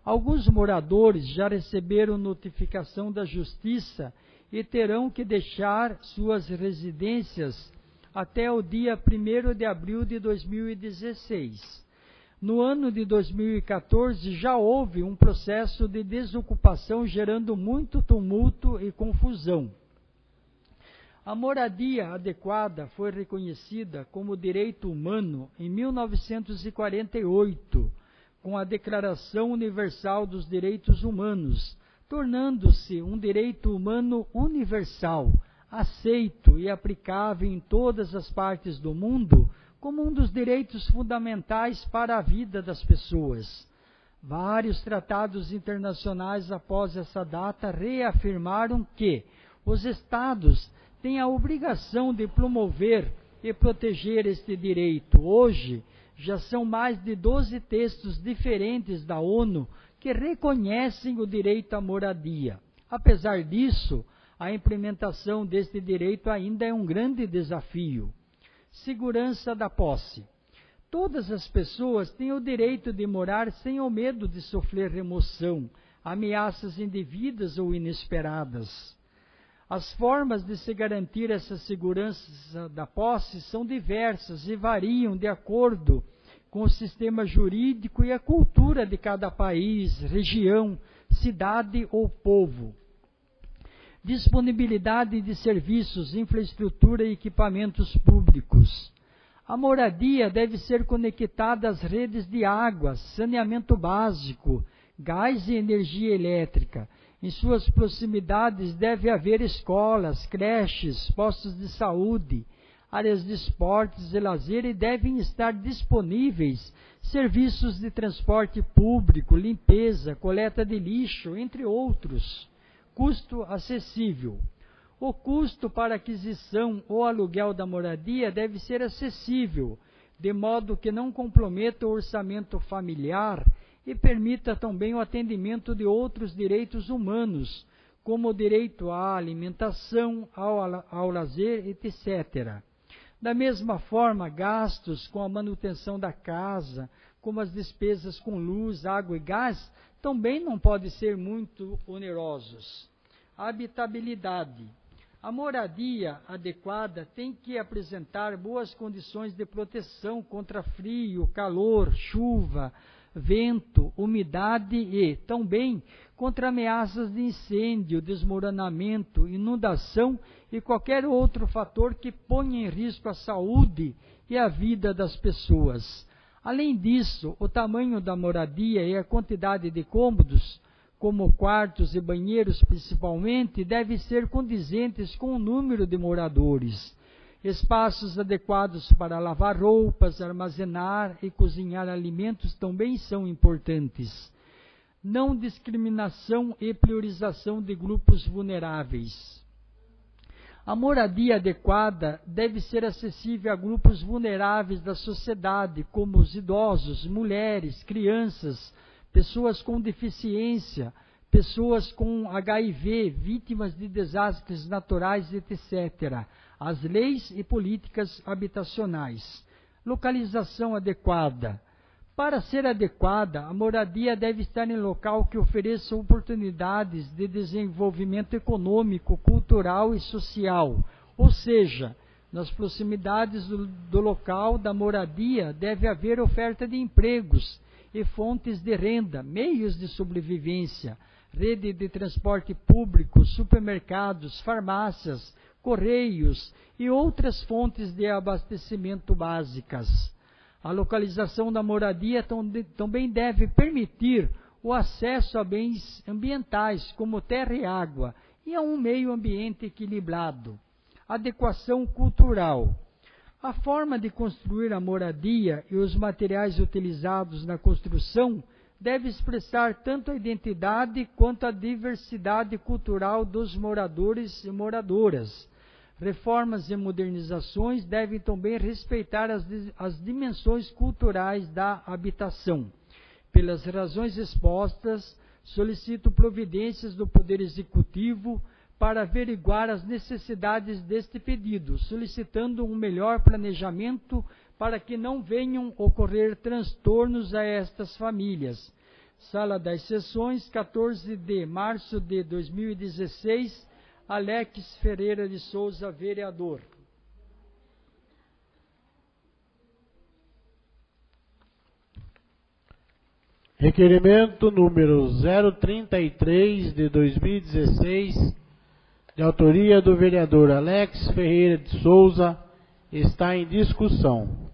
Alguns moradores já receberam notificação da Justiça e terão que deixar suas residências até o dia 1º de abril de 2016. No ano de 2014, já houve um processo de desocupação gerando muito tumulto e confusão. A moradia adequada foi reconhecida como direito humano em 1948, com a Declaração Universal dos Direitos Humanos, tornando-se um direito humano universal, aceito e aplicável em todas as partes do mundo, como um dos direitos fundamentais para a vida das pessoas. Vários tratados internacionais após essa data reafirmaram que os Estados têm a obrigação de promover e proteger este direito. Hoje, já são mais de 12 textos diferentes da ONU que reconhecem o direito à moradia. Apesar disso, a implementação deste direito ainda é um grande desafio. Segurança da posse. Todas as pessoas têm o direito de morar sem o medo de sofrer remoção, ameaças indevidas ou inesperadas. As formas de se garantir essa segurança da posse são diversas e variam de acordo com o sistema jurídico e a cultura de cada país, região, cidade ou povo. Disponibilidade de serviços, infraestrutura e equipamentos públicos. A moradia deve ser conectada às redes de água, saneamento básico, gás e energia elétrica. Em suas proximidades deve haver escolas, creches, postos de saúde, áreas de esportes e lazer e devem estar disponíveis serviços de transporte público, limpeza, coleta de lixo, entre outros. Custo acessível. O custo para aquisição ou aluguel da moradia deve ser acessível, de modo que não comprometa o orçamento familiar e permita também o atendimento de outros direitos humanos, como o direito à alimentação, ao lazer, etc. Da mesma forma, gastos com a manutenção da casa, como as despesas com luz, água e gás, também não podem ser muito onerosos. Habitabilidade. A moradia adequada tem que apresentar boas condições de proteção contra frio, calor, chuva, vento, umidade e, também, contra ameaças de incêndio, desmoronamento, inundação e qualquer outro fator que ponha em risco a saúde e a vida das pessoas. Além disso, o tamanho da moradia e a quantidade de cômodos, como quartos e banheiros principalmente, devem ser condizentes com o número de moradores. Espaços adequados para lavar roupas, armazenar e cozinhar alimentos também são importantes. Não discriminação e priorização de grupos vulneráveis. A moradia adequada deve ser acessível a grupos vulneráveis da sociedade, como os idosos, mulheres, crianças, pessoas com deficiência, pessoas com HIV, vítimas de desastres naturais, etc. As leis e políticas habitacionais. Localização adequada. Para ser adequada, a moradia deve estar em local que ofereça oportunidades de desenvolvimento econômico, cultural e social. Ou seja, nas proximidades do local da moradia deve haver oferta de empregos e fontes de renda, meios de sobrevivência, rede de transporte público, supermercados, farmácias, correios e outras fontes de abastecimento básicas. A localização da moradia também deve permitir o acesso a bens ambientais, como terra e água, e a um meio ambiente equilibrado. Adequação cultural. A forma de construir a moradia e os materiais utilizados na construção deve expressar tanto a identidade quanto a diversidade cultural dos moradores e moradoras. Reformas e modernizações devem também respeitar as dimensões culturais da habitação. Pelas razões expostas, solicito providências do Poder Executivo para averiguar as necessidades deste pedido, solicitando um melhor planejamento para que não venham ocorrer transtornos a estas famílias. Sala das Sessões, 14 de março de 2016, Alex Ferreira de Souza, vereador. Requerimento número 033 de 2016, de autoria do vereador Alex Ferreira de Souza, está em discussão.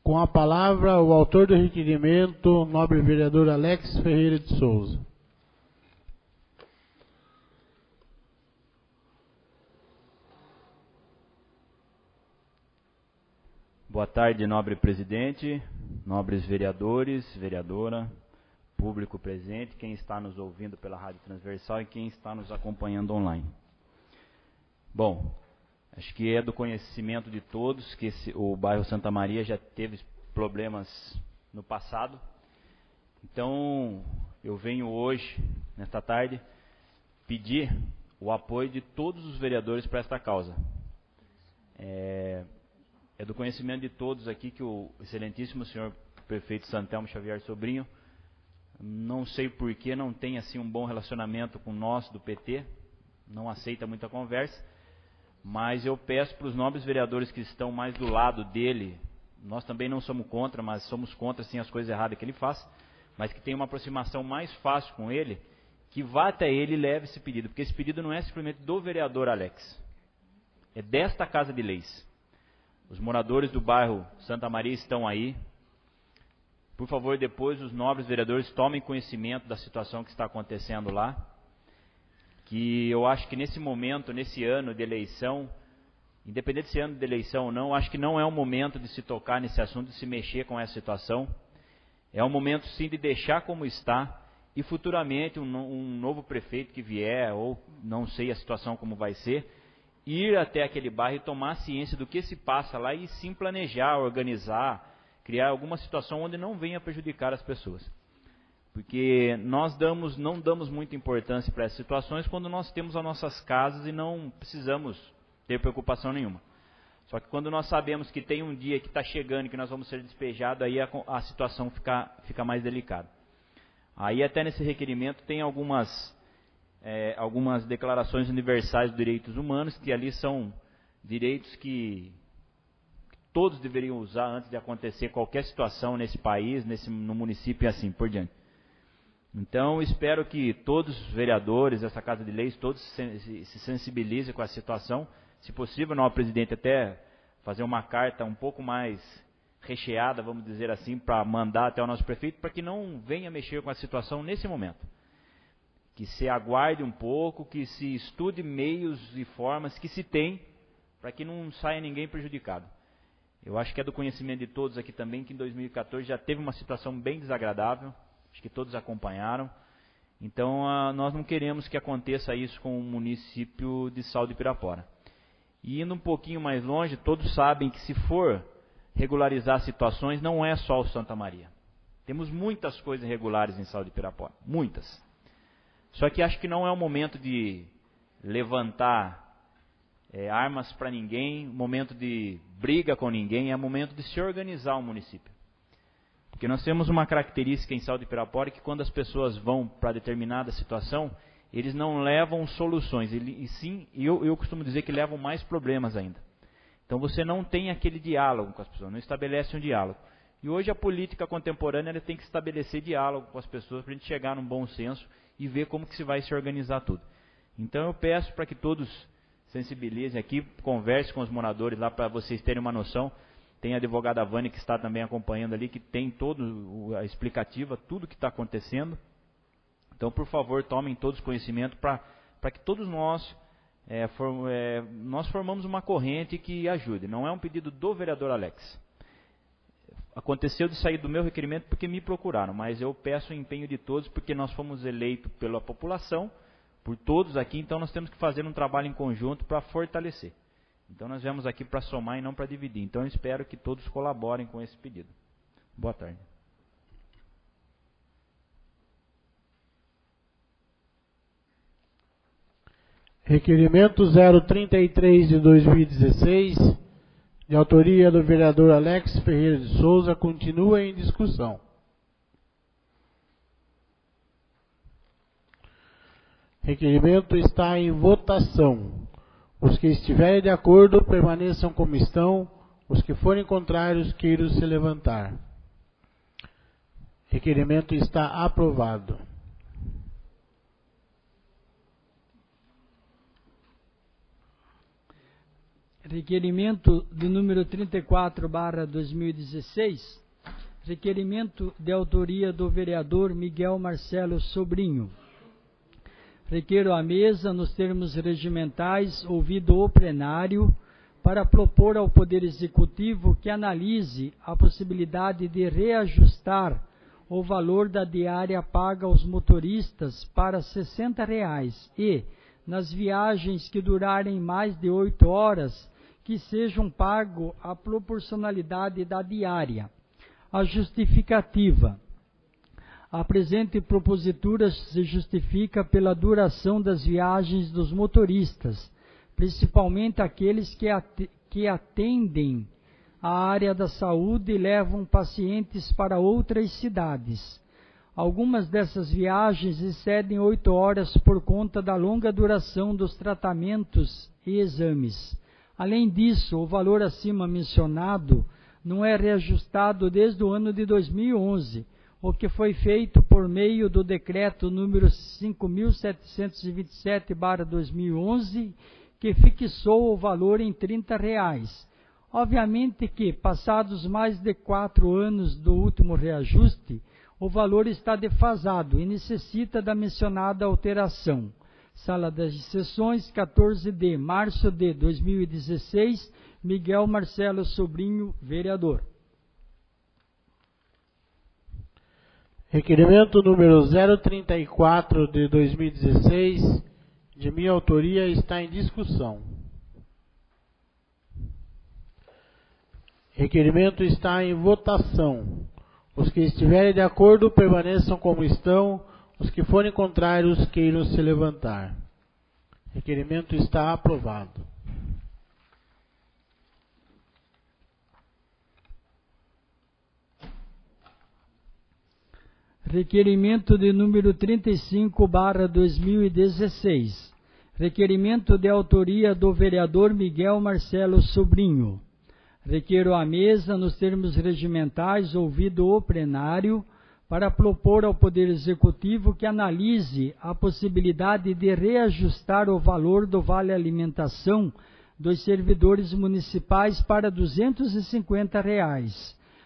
Com a palavra, o autor do requerimento, nobre vereador Alex Ferreira de Souza. Boa tarde, nobre presidente, nobres vereadores, vereadora, público presente, quem está nos ouvindo pela Rádio Transversal e quem está nos acompanhando online. Bom, acho que é do conhecimento de todos que o bairro Santa Maria já teve problemas no passado. Então, eu venho hoje, nesta tarde, pedir o apoio de todos os vereadores para esta causa. É do conhecimento de todos aqui que o excelentíssimo senhor prefeito Santelmo Xavier Sobrinho, não sei porquê, não tem assim um bom relacionamento com nós do PT, não aceita muita conversa, mas eu peço para os nobres vereadores que estão mais do lado dele, nós também não somos contra, mas somos contra sim as coisas erradas que ele faz, mas que tem uma aproximação mais fácil com ele, que vá até ele e leve esse pedido, porque esse pedido não é simplesmente do vereador Alex, é desta Casa de Leis. Os moradores do bairro Santa Maria estão aí. Por favor, depois os nobres vereadores tomem conhecimento da situação que está acontecendo lá. Que eu acho que nesse momento, nesse ano de eleição, independente se é ano de eleição ou não, acho que não é o momento de se tocar nesse assunto, de se mexer com essa situação. É o momento sim de deixar como está e futuramente um novo prefeito que vier, ou não sei a situação como vai ser, ir até aquele bairro e tomar ciência do que se passa lá e sim planejar, organizar, criar alguma situação onde não venha prejudicar as pessoas. Porque nós não damos muita importância para essas situações quando nós temos as nossas casas e não precisamos ter preocupação nenhuma. Só que quando nós sabemos que tem um dia que está chegando e que nós vamos ser despejados, aí a situação fica mais delicada. Aí até nesse requerimento tem algumas declarações universais dos direitos humanos, que ali são direitos que todos deveriam usar antes de acontecer qualquer situação nesse país, no município e assim por diante. Então, espero que todos os vereadores dessa Casa de Leis, todos se sensibilizem com a situação. Se possível, não, o presidente, até fazer uma carta um pouco mais recheada, vamos dizer assim, para mandar até o nosso prefeito, para que não venha mexer com a situação nesse momento. Que se aguarde um pouco, que se estude meios e formas que se tem, para que não saia ninguém prejudicado. Eu acho que é do conhecimento de todos aqui também que em 2014 já teve uma situação bem desagradável, acho que todos acompanharam. Então, nós não queremos que aconteça isso com o município de Sal de Pirapora. E indo um pouquinho mais longe, todos sabem que se for regularizar situações, não é só o Santa Maria. Temos muitas coisas irregulares em Sal de Pirapora, muitas. Só que acho que não é o momento de levantar armas para ninguém, momento de briga com ninguém, é momento de se organizar o município. Porque nós temos uma característica em Sal de Pirapora que quando as pessoas vão para determinada situação, eles não levam soluções, e sim, eu costumo dizer que levam mais problemas ainda. Então você não tem aquele diálogo com as pessoas, não estabelece um diálogo. E hoje a política contemporânea ela tem que estabelecer diálogo com as pessoas para a gente chegar num bom senso e ver como que se vai se organizar tudo. Então eu peço para que todos sensibilizem aqui, conversem com os moradores lá para vocês terem uma noção. Tem a advogada Vânia que está também acompanhando ali, que tem toda a explicativa, tudo que está acontecendo. Então, por favor, tomem todos conhecimento para que todos nós formamos uma corrente que ajude. Não é um pedido do vereador Alex. Aconteceu de sair do meu requerimento porque me procuraram, mas eu peço o empenho de todos porque nós fomos eleitos pela população, por todos aqui, então nós temos que fazer um trabalho em conjunto para fortalecer. Então nós viemos aqui para somar e não para dividir. Então eu espero que todos colaborem com esse pedido. Boa tarde. Requerimento 033 de 2016, de autoria do vereador Alex Ferreira de Souza, continua em discussão. Requerimento está em votação. Os que estiverem de acordo permaneçam como estão. Os que forem contrários queiram se levantar. Requerimento está aprovado. Requerimento do número 34/2016. Requerimento de autoria do vereador Miguel Marcelo Sobrinho. Requeiro à mesa, nos termos regimentais, ouvido o plenário, para propor ao Poder Executivo que analise a possibilidade de reajustar o valor da diária paga aos motoristas para R$ 60 e, nas viagens que durarem mais de 8 horas, que sejam pago a proporcionalidade da diária. A justificativa. A presente propositura se justifica pela duração das viagens dos motoristas, principalmente aqueles que atendem a área da saúde e levam pacientes para outras cidades. Algumas dessas viagens excedem 8 horas por conta da longa duração dos tratamentos e exames. Além disso, o valor acima mencionado não é reajustado desde o ano de 2011, o que foi feito por meio do decreto número 5.727/2011, que fixou o valor em R$ 30. Obviamente que, passados mais de 4 anos do último reajuste, o valor está defasado e necessita da mencionada alteração. Sala das Sessões, 14 de março de 2016, Miguel Marcelo Sobrinho, vereador. Requerimento número 034 de 2016, de minha autoria, está em discussão. Requerimento está em votação. Os que estiverem de acordo permaneçam como estão. Os que forem contrários queiram se levantar. Requerimento está aprovado. Requerimento de número 35/2016. Requerimento de autoria do vereador Miguel Marcelo Sobrinho. Requeiro à mesa, nos termos regimentais, ouvido o plenário, para propor ao Poder Executivo que analise a possibilidade de reajustar o valor do Vale Alimentação dos servidores municipais para R$ 250.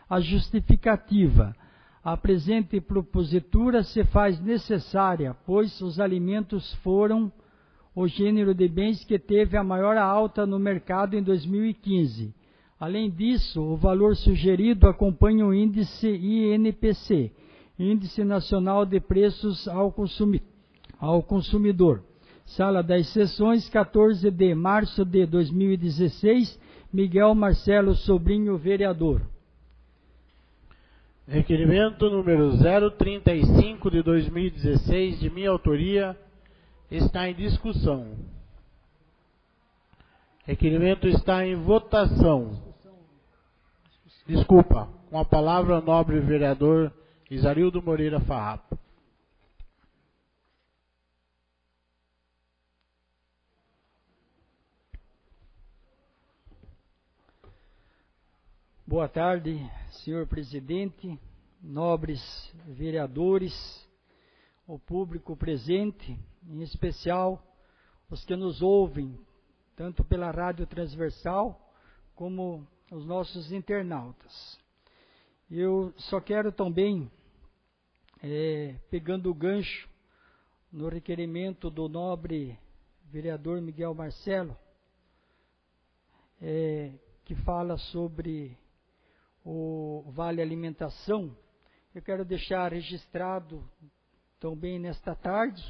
A justificativa: a presente propositura se faz necessária, pois os alimentos foram o gênero de bens que teve a maior alta no mercado em 2015. Além disso, o valor sugerido acompanha o índice INPC, Índice Nacional de Preços ao Consumidor. Sala das Sessões, 14 de março de 2016, Miguel Marcelo Sobrinho, vereador. Requerimento número 035 de 2016, de minha autoria, está em discussão. Requerimento está em votação. Desculpa, com a palavra o nobre vereador Isarildo Moreira Farrapo. Boa tarde, senhor presidente, nobres vereadores, o público presente, em especial os que nos ouvem, tanto pela rádio transversal como os nossos internautas. Eu só quero também, pegando o gancho no requerimento do nobre vereador Miguel Marcelo, que fala sobre o Vale Alimentação, eu quero deixar registrado também nesta tarde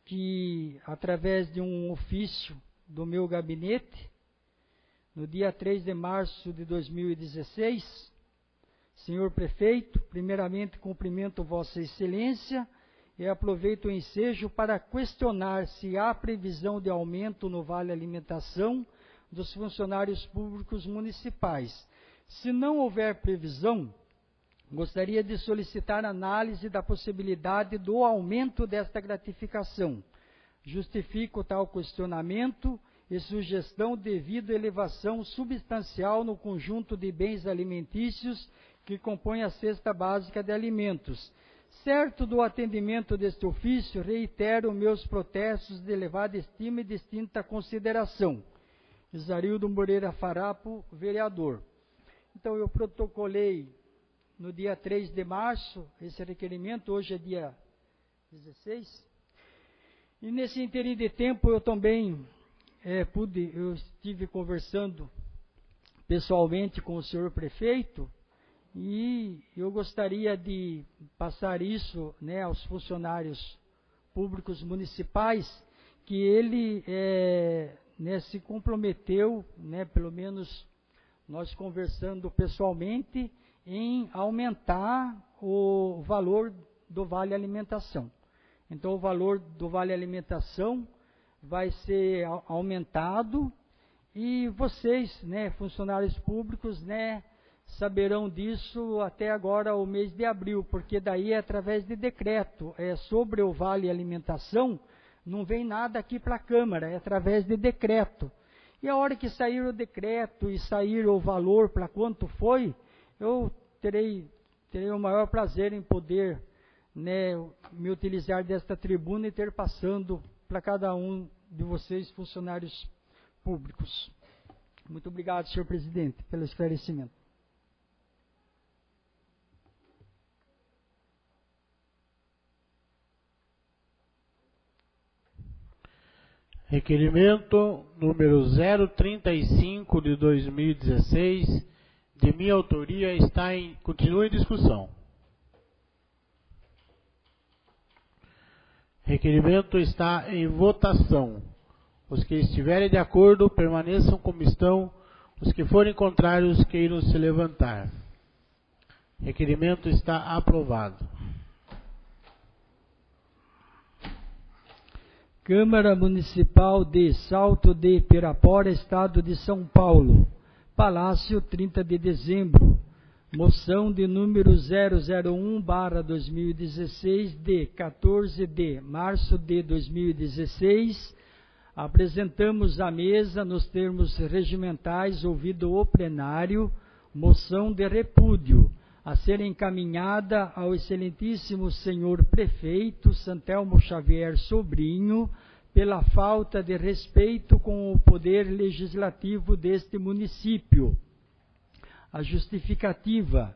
que, através de um ofício do meu gabinete, no dia 3 de março de 2016, senhor prefeito, primeiramente cumprimento Vossa Excelência e aproveito o ensejo para questionar se há previsão de aumento no Vale Alimentação dos funcionários públicos municipais. Se não houver previsão, gostaria de solicitar análise da possibilidade do aumento desta gratificação. Justifico tal questionamento e sugestão devido à elevação substancial no conjunto de bens alimentícios que compõem a cesta básica de alimentos. Certo do atendimento deste ofício, reitero meus protestos de elevada estima e distinta consideração. Isarildo Moreira Farrapo, vereador. Então, eu protocolei no dia 3 de março esse requerimento, hoje é dia 16, e nesse interim de tempo eu também eu estive conversando pessoalmente com o senhor prefeito e eu gostaria de passar isso, aos funcionários públicos municipais, que ele se comprometeu, pelo menos nós conversando pessoalmente, em aumentar o valor do Vale Alimentação. Então, o valor do Vale Alimentação vai ser aumentado e vocês, funcionários públicos, saberão disso até agora, o mês de abril, porque daí é através de decreto. Sobre o Vale Alimentação, não vem nada aqui para a Câmara, é através de decreto. E a hora que sair o decreto e sair o valor para quanto foi, eu terei o maior prazer em poder me utilizar desta tribuna e ter passando para cada um de vocês, funcionários públicos. Muito obrigado, senhor presidente, pelo esclarecimento. Requerimento número 035 de 2016, de minha autoria, continua em discussão. Requerimento está em votação. Os que estiverem de acordo, permaneçam como estão. Os que forem contrários, queiram se levantar. Requerimento está aprovado. Câmara Municipal de Salto de Pirapora, Estado de São Paulo. Palácio, 30 de dezembro. Moção de número 001/2016, de 14 de março de 2016, apresentamos à mesa, nos termos regimentais, ouvido o plenário, moção de repúdio, a ser encaminhada ao excelentíssimo senhor prefeito Santelmo Xavier Sobrinho, pela falta de respeito com o poder legislativo deste município. A justificativa: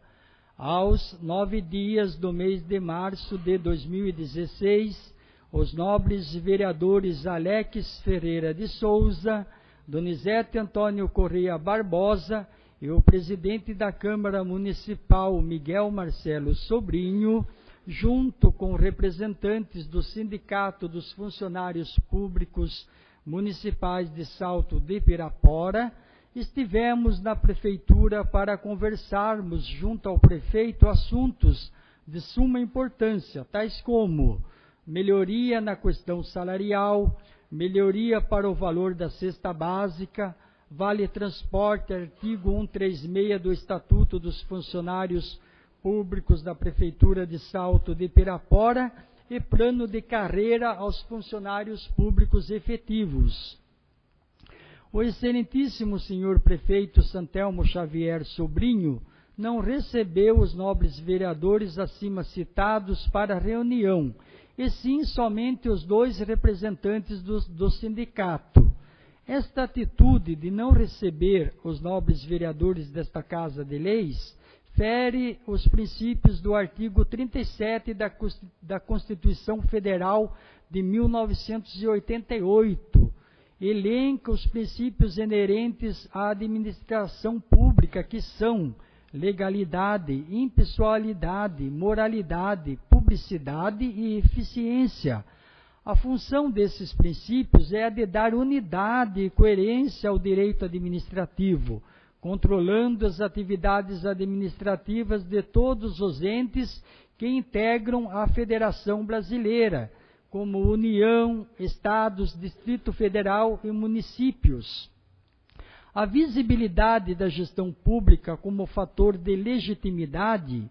aos 9 dias do mês de março de 2016, os nobres vereadores Alex Ferreira de Souza, Donizete Antônio Correia Barbosa e o presidente da Câmara Municipal, Miguel Marcelo Sobrinho, junto com representantes do Sindicato dos Funcionários Públicos Municipais de Salto de Pirapora, estivemos na Prefeitura para conversarmos junto ao prefeito assuntos de suma importância, tais como melhoria na questão salarial, melhoria para o valor da cesta básica, vale transporte, artigo 136 do Estatuto dos Funcionários Públicos da Prefeitura de Salto de Pirapora e plano de carreira aos funcionários públicos efetivos. O excelentíssimo senhor prefeito Santelmo Xavier Sobrinho não recebeu os nobres vereadores acima citados para a reunião, e sim somente os 2 representantes do sindicato. Esta atitude de não receber os nobres vereadores desta Casa de Leis fere os princípios do artigo 37 da Constituição Federal de 1988, elenca os princípios inerentes à administração pública, que são legalidade, impessoalidade, moralidade, publicidade e eficiência. A função desses princípios é a de dar unidade e coerência ao direito administrativo, controlando as atividades administrativas de todos os entes que integram a Federação Brasileira, como União, Estados, Distrito Federal e municípios. A visibilidade da gestão pública como fator de legitimidade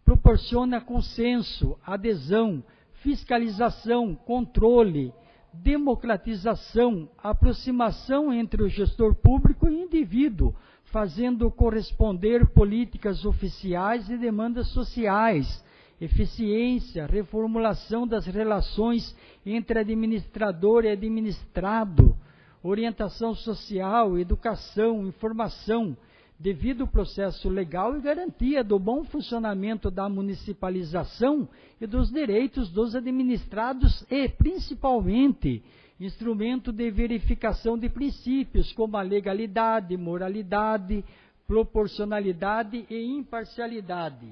proporciona consenso, adesão, fiscalização, controle, democratização, aproximação entre o gestor público e o indivíduo, fazendo corresponder políticas oficiais e demandas sociais, eficiência, reformulação das relações entre administrador e administrado, orientação social, educação, informação, devido processo legal e garantia do bom funcionamento da municipalização e dos direitos dos administrados e, principalmente, instrumento de verificação de princípios como a legalidade, moralidade, proporcionalidade e imparcialidade.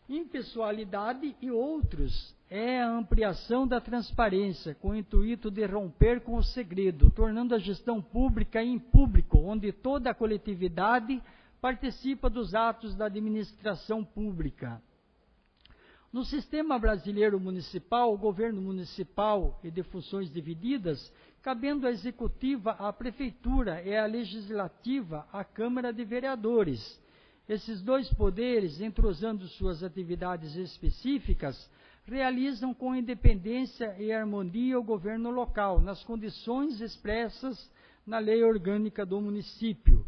Impessoalidade e outros é a ampliação da transparência, com o intuito de romper com o segredo, tornando a gestão pública em público, onde toda a coletividade participa dos atos da administração pública. No sistema brasileiro municipal, o governo municipal e de funções divididas, cabendo à executiva a prefeitura e à legislativa a Câmara de Vereadores. Esses 2 poderes, entrosando suas atividades específicas, realizam com independência e harmonia o governo local, nas condições expressas na Lei Orgânica do Município.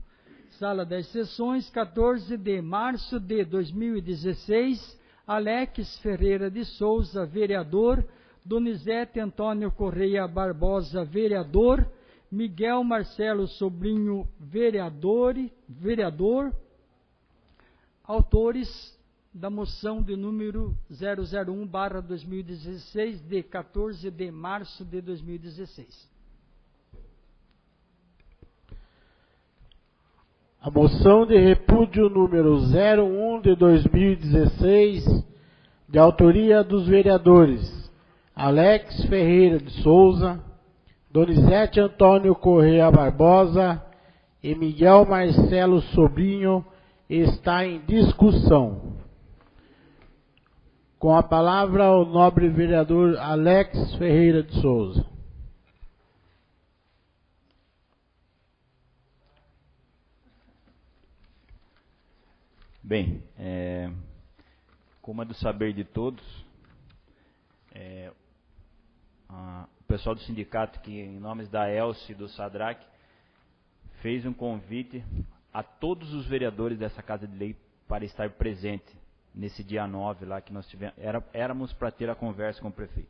Sala das Sessões, 14 de março de 2016, Alex Ferreira de Souza, vereador, Donizete Antônio Correia Barbosa, vereador, Miguel Marcelo Sobrinho, vereador, autores da moção de número 001/2016, de 14 de março de 2016. A moção de repúdio número 01 de 2016, de autoria dos vereadores Alex Ferreira de Souza, Donizete Antônio Correia Barbosa e Miguel Marcelo Sobrinho, está em discussão. Com a palavra o nobre vereador Alex Ferreira de Souza. Bem, como é do saber de todos, o pessoal do sindicato, que em nome da Elce e do Sadraque, fez um convite a todos os vereadores dessa Casa de Lei para estar presente nesse dia 9 lá que nós tivemos. Éramos para ter a conversa com o prefeito.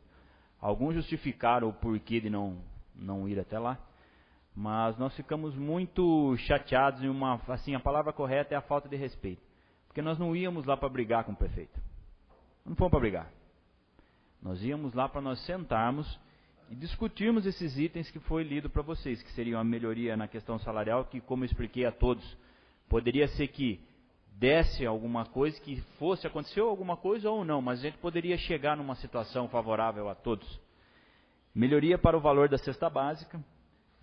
Alguns justificaram o porquê de não ir até lá, mas nós ficamos muito chateados e assim, a palavra correta é a falta de respeito. Porque nós não íamos lá para brigar com o prefeito. Não fomos para brigar. Nós íamos lá para nós sentarmos e discutirmos esses itens que foi lido para vocês, que seriam a melhoria na questão salarial, que, como eu expliquei a todos, poderia ser que desse alguma coisa, que fosse, aconteceu alguma coisa ou não, mas a gente poderia chegar numa situação favorável a todos. Melhoria para o valor da cesta básica,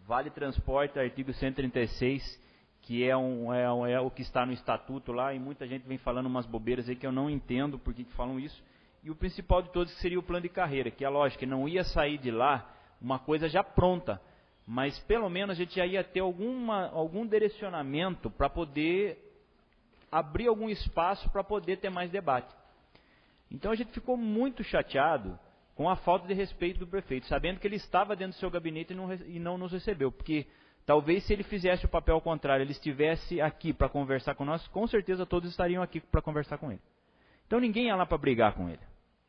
vale transporte, artigo 136, que é o que está no estatuto lá, e muita gente vem falando umas bobeiras aí que eu não entendo por que falam isso. E o principal de todos seria o plano de carreira, que é lógico, que não ia sair de lá uma coisa já pronta, mas pelo menos a gente já ia ter algum direcionamento para poder abrir algum espaço para poder ter mais debate. Então a gente ficou muito chateado com a falta de respeito do prefeito, sabendo que ele estava dentro do seu gabinete e não nos recebeu, porque talvez se ele fizesse o papel contrário, ele estivesse aqui para conversar com nós, com certeza todos estariam aqui para conversar com ele. Então ninguém ia lá para brigar com ele.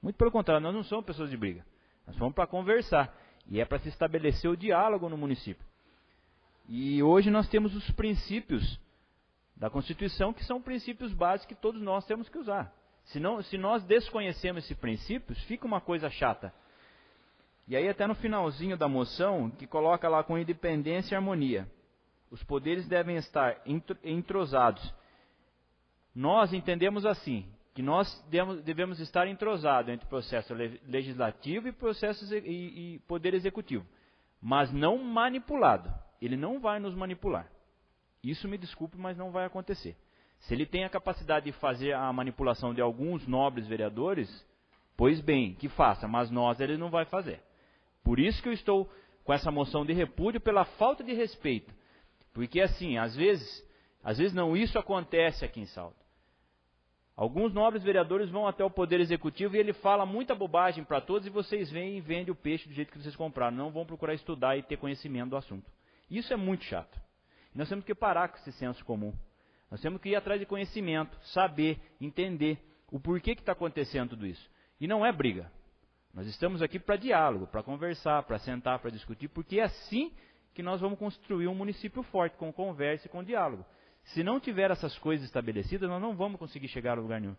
Muito pelo contrário, nós não somos pessoas de briga. Nós fomos para conversar. E é para se estabelecer o diálogo no município. E hoje nós temos os princípios da Constituição, que são princípios básicos que todos nós temos que usar. Se nós desconhecemos esses princípios, fica uma coisa chata. E aí até no finalzinho da moção, que coloca lá com independência e harmonia. Os poderes devem estar entrosados. Nós entendemos assim, que nós devemos estar entrosados entre o processo legislativo e poder executivo, mas não manipulado. Ele não vai nos manipular. Isso, me desculpe, mas não vai acontecer. Se ele tem a capacidade de fazer a manipulação de alguns nobres vereadores, pois bem, que faça, mas nós ele não vai fazer. Por isso que eu estou com essa moção de repúdio pela falta de respeito. Porque assim, às vezes não, isso acontece aqui em Salto. Alguns nobres vereadores vão até o Poder Executivo e ele fala muita bobagem para todos e vocês vêm e vendem o peixe do jeito que vocês compraram. Não vão procurar estudar e ter conhecimento do assunto. Isso é muito chato. Nós temos que parar com esse senso comum. Nós temos que ir atrás de conhecimento, saber, entender o porquê que está acontecendo tudo isso. E não é briga. Nós estamos aqui para diálogo, para conversar, para sentar, para discutir, porque é assim que nós vamos construir um município forte, com conversa e com diálogo. Se não tiver essas coisas estabelecidas, nós não vamos conseguir chegar a lugar nenhum.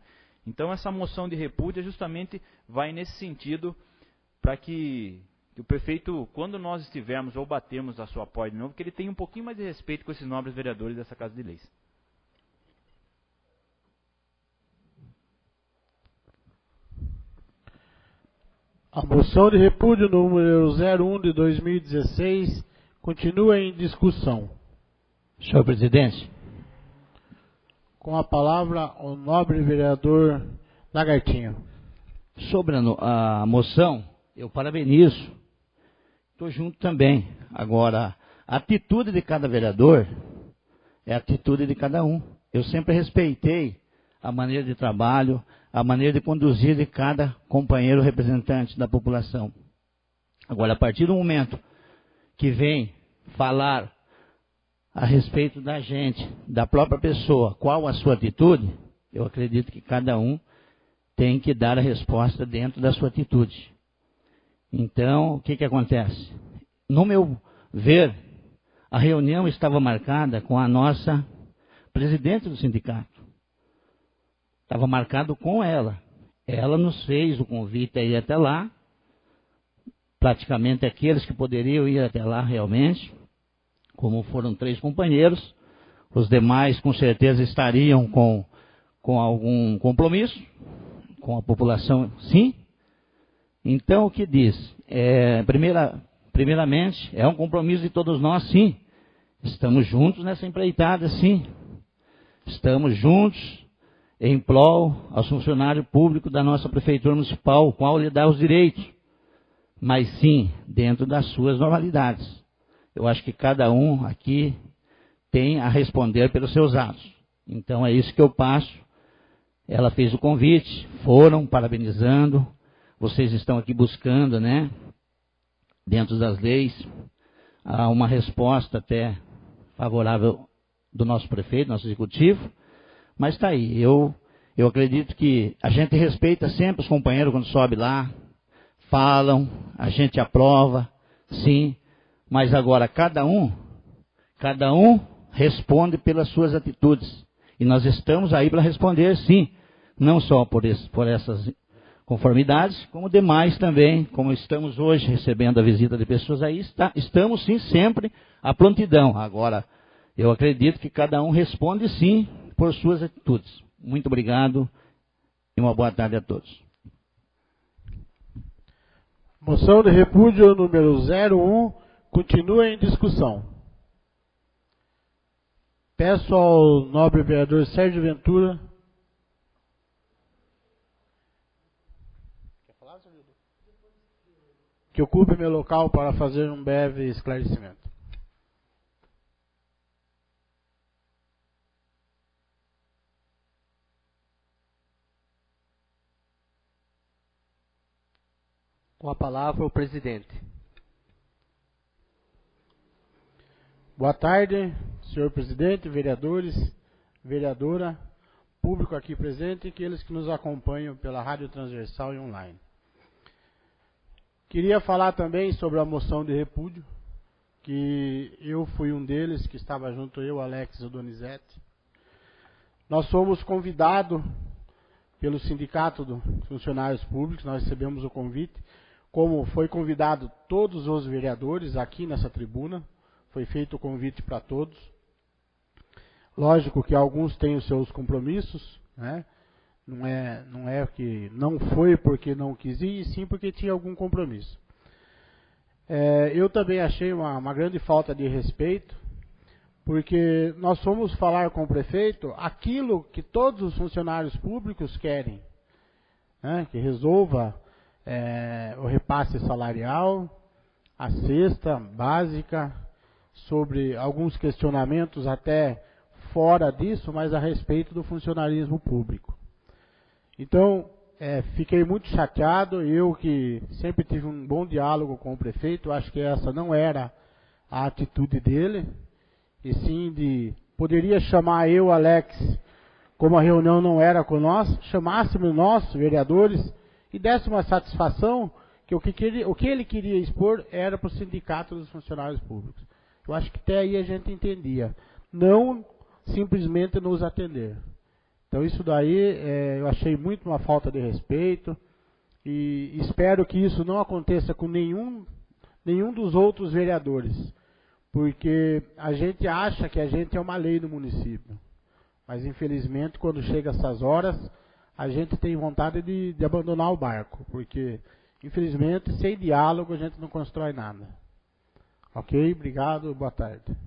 Então essa moção de repúdio justamente vai nesse sentido, para que o prefeito, quando nós estivermos ou batermos a sua porta de novo, que ele tenha um pouquinho mais de respeito com esses nobres vereadores dessa Casa de Leis. A moção de repúdio número 01 de 2016 continua em discussão. Senhor presidente. Com a palavra, o nobre vereador Lagartinho. Sobre a moção, eu parabenizo. Estou junto também. Agora, a atitude de cada vereador é a atitude de cada um. Eu sempre respeitei a maneira de trabalho, a maneira de conduzir de cada companheiro representante da população. Agora, a partir do momento que vem falar a respeito da gente, da própria pessoa, qual a sua atitude, eu acredito que cada um tem que dar a resposta dentro da sua atitude. Então, o que acontece? No meu ver, a reunião estava marcada com a nossa presidente do sindicato. Estava marcado com ela. Ela nos fez o convite a ir até lá, praticamente aqueles que poderiam ir até lá realmente, como foram 3 companheiros, os demais com certeza estariam com algum compromisso, com a população, sim. Então o que diz? Primeiramente, é um compromisso de todos nós, sim. Estamos juntos nessa empreitada, sim. Estamos juntos em prol aos funcionários públicos da nossa Prefeitura Municipal, qual lhe dá os direitos, mas sim, dentro das suas normalidades. Eu acho que cada um aqui tem a responder pelos seus atos. Então é isso que eu passo. Ela fez o convite, foram parabenizando. Vocês estão aqui buscando, né, dentro das leis. Há uma resposta até favorável do nosso prefeito, nosso executivo, mas está aí. Eu acredito que a gente respeita sempre os companheiros quando sobe lá, falam, a gente aprova, sim, mas agora cada um responde pelas suas atitudes. E nós estamos aí para responder, sim, não só por essas conformidades, como demais também, como estamos hoje recebendo a visita de pessoas aí, estamos sim sempre à prontidão. Agora, eu acredito que cada um responde sim por suas atitudes. Muito obrigado e uma boa tarde a todos. Moção de repúdio número 01 continua em discussão. Peço ao nobre vereador Sérgio Ventura que ocupe meu local para fazer um breve esclarecimento. Com a palavra o presidente. Boa tarde, senhor presidente, vereadores, vereadora, público aqui presente e aqueles que nos acompanham pela Rádio Transversal e online. Queria falar também sobre a moção de repúdio, que eu fui um deles, que estava junto eu, Alex e o Donizete. Nós fomos convidados pelo Sindicato dos Funcionários Públicos, nós recebemos o convite, como foi convidado todos os vereadores aqui nessa tribuna, foi feito o convite para todos. Lógico que alguns têm os seus compromissos, né? Não é que não foi porque não quis ir, e sim porque tinha algum compromisso. Eu também achei uma grande falta de respeito, porque nós fomos falar com o prefeito aquilo que todos os funcionários públicos querem, né? Que resolva o repasse salarial, a cesta básica, sobre alguns questionamentos até fora disso, mas a respeito do funcionarismo público. Então, fiquei muito chateado, eu que sempre tive um bom diálogo com o prefeito, acho que essa não era a atitude dele, e sim poderia chamar eu, Alex, como a reunião não era com nós, chamássemos nós, vereadores, e desse uma satisfação que o que ele queria expor era para o sindicato dos funcionários públicos. Eu acho que até aí a gente entendia, não simplesmente nos atender. Então isso daí eu achei muito uma falta de respeito e espero que isso não aconteça com nenhum dos outros vereadores, porque a gente acha que a gente é uma lei no município, mas infelizmente quando chega essas horas a gente tem vontade de abandonar o barco, porque infelizmente sem diálogo a gente não constrói nada. Ok? Obrigado, boa tarde.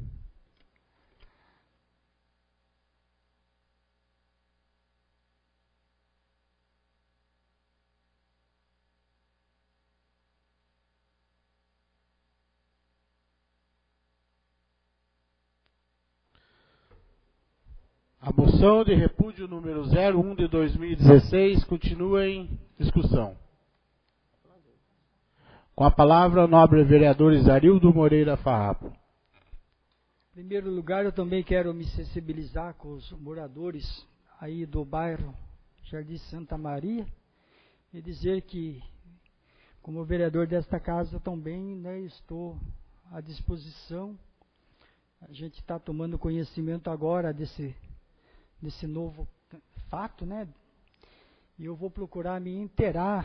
A moção de repúdio número 01 de 2016 continua em discussão. Com a palavra, o nobre vereador Isarildo Moreira Farrapo. Em primeiro lugar, eu também quero me sensibilizar com os moradores aí do bairro Jardim Santa Maria e dizer que, como vereador desta casa, também, né, estou à disposição. A gente está tomando conhecimento agora desse novo fato, né? E eu vou procurar me inteirar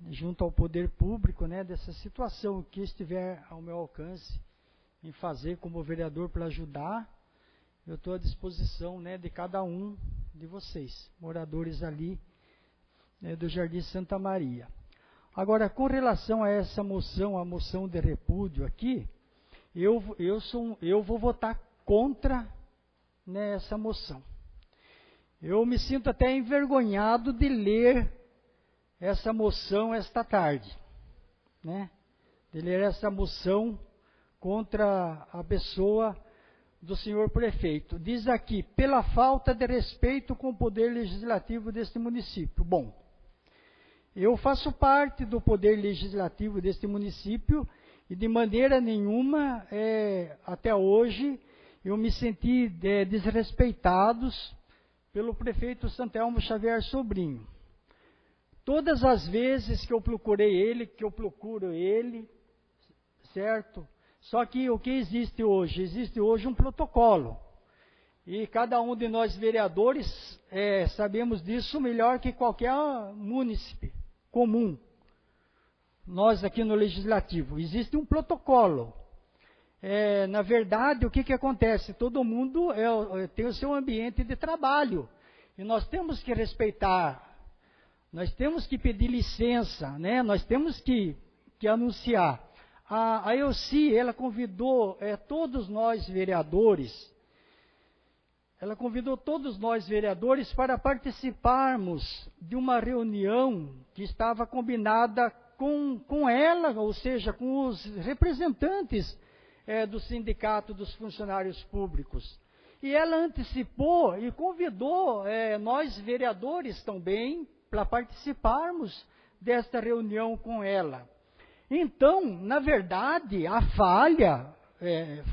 junto ao poder público, né, dessa situação, o que estiver ao meu alcance em fazer como vereador para ajudar, eu estou à disposição, né, de cada um de vocês, moradores ali, né, do Jardim Santa Maria. Agora, com relação a essa moção, a moção de repúdio aqui, eu vou votar contra, né, essa moção. Eu me sinto até envergonhado de ler essa moção esta tarde, né? De ler essa moção contra a pessoa do senhor prefeito. Diz aqui, pela falta de respeito com o poder legislativo deste município. Bom, Eu faço parte do poder legislativo deste município e de maneira nenhuma, até hoje, eu me senti desrespeitados pelo prefeito Santelmo Xavier Sobrinho. Todas as vezes que eu procurei ele, que eu procuro ele, certo? Só que o que existe hoje? Existe hoje um protocolo. E cada um de nós vereadores sabemos disso melhor que qualquer munícipe comum. Nós aqui no Legislativo, existe um protocolo. Na verdade, o que acontece? Todo mundo tem o seu ambiente de trabalho. E nós temos que respeitar, nós temos que pedir licença, né? Nós temos que anunciar. A Elci, ela convidou todos nós vereadores, para participarmos de uma reunião que estava combinada com ela, ou seja, com os representantes do Sindicato dos Funcionários Públicos. E ela antecipou e convidou nós vereadores também para participarmos desta reunião com ela. Então, na verdade, a falha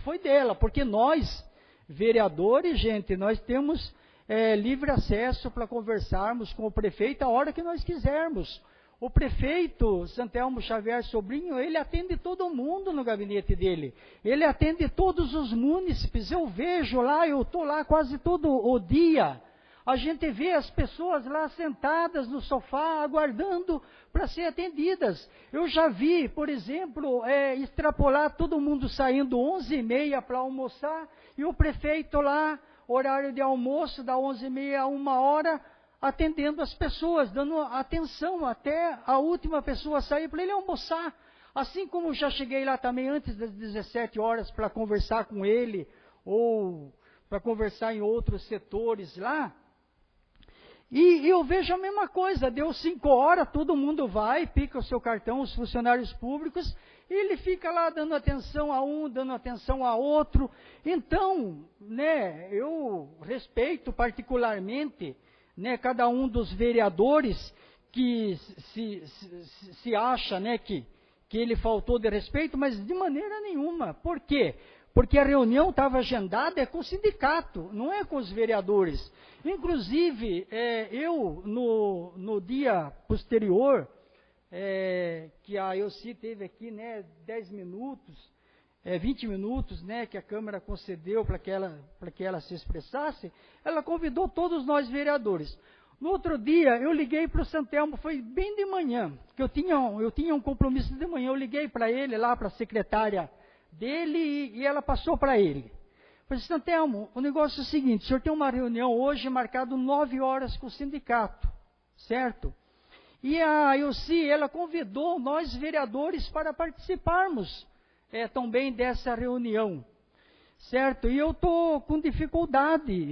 foi dela, porque nós, vereadores, gente, nós temos livre acesso para conversarmos com o prefeito a hora que nós quisermos. O prefeito Santelmo Xavier Sobrinho, ele atende todo mundo no gabinete dele. Ele atende todos os munícipes. Eu vejo lá, eu estou lá quase todo o dia. A gente vê as pessoas lá sentadas no sofá, aguardando para ser atendidas. Eu já vi, por exemplo, extrapolar todo mundo saindo 11h30 para almoçar, e o prefeito lá, horário de almoço, da 11h30 a 1h, atendendo as pessoas, dando atenção até a última pessoa sair para ele almoçar. Assim como já cheguei lá também antes das 17 horas para conversar com ele, ou para conversar em outros setores lá. E eu vejo a mesma coisa, deu 5 horas, todo mundo vai, pica o seu cartão, os funcionários públicos, e ele fica lá dando atenção a um, dando atenção a outro. Então, né, eu respeito particularmente, né, cada um dos vereadores que se acha, né, que ele faltou de respeito, mas de maneira nenhuma. Por quê? Porque a reunião estava agendada com o sindicato, não é com os vereadores. Inclusive, eu, no dia posterior, que a Elci teve aqui, né, 10 minutos, 20 minutos, né, que a Câmara concedeu para que ela se expressasse, ela convidou todos nós vereadores. No outro dia, eu liguei para o Santelmo, foi bem de manhã, que eu tinha um compromisso de manhã, eu liguei para ele lá, para a secretária dele, e ela passou para ele. Falei, Santelmo, o negócio é o seguinte, o senhor tem uma reunião hoje marcada 9 horas com o sindicato, certo? E a Elci, ela convidou nós vereadores para participarmos também dessa reunião, certo? E eu estou com dificuldade,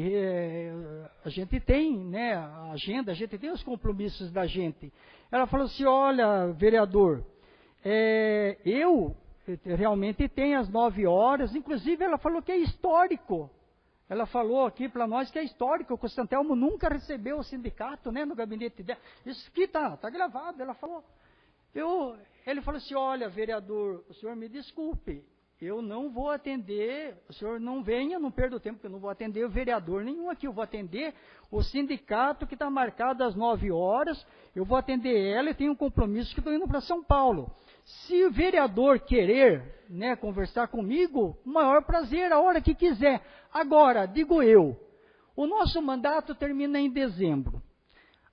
a gente tem, né, a agenda, a gente tem os compromissos da gente. Ela falou assim, olha, vereador, eu realmente tenho às 9 horas, inclusive ela falou que é histórico. Ela falou aqui para nós que é histórico, que o Santelmo nunca recebeu o sindicato, né, no gabinete dela. Isso aqui está gravado, ela falou. Ele falou assim, olha, vereador, o senhor me desculpe, eu não vou atender, o senhor não venha, não perda o tempo, porque eu não vou atender o vereador nenhum aqui, eu vou atender o sindicato que está marcado às 9 horas, eu vou atender ela e tenho um compromisso que estou indo para São Paulo. Se o vereador querer, né, conversar comigo, o maior prazer, a hora que quiser. Agora, digo eu, o nosso mandato termina em dezembro.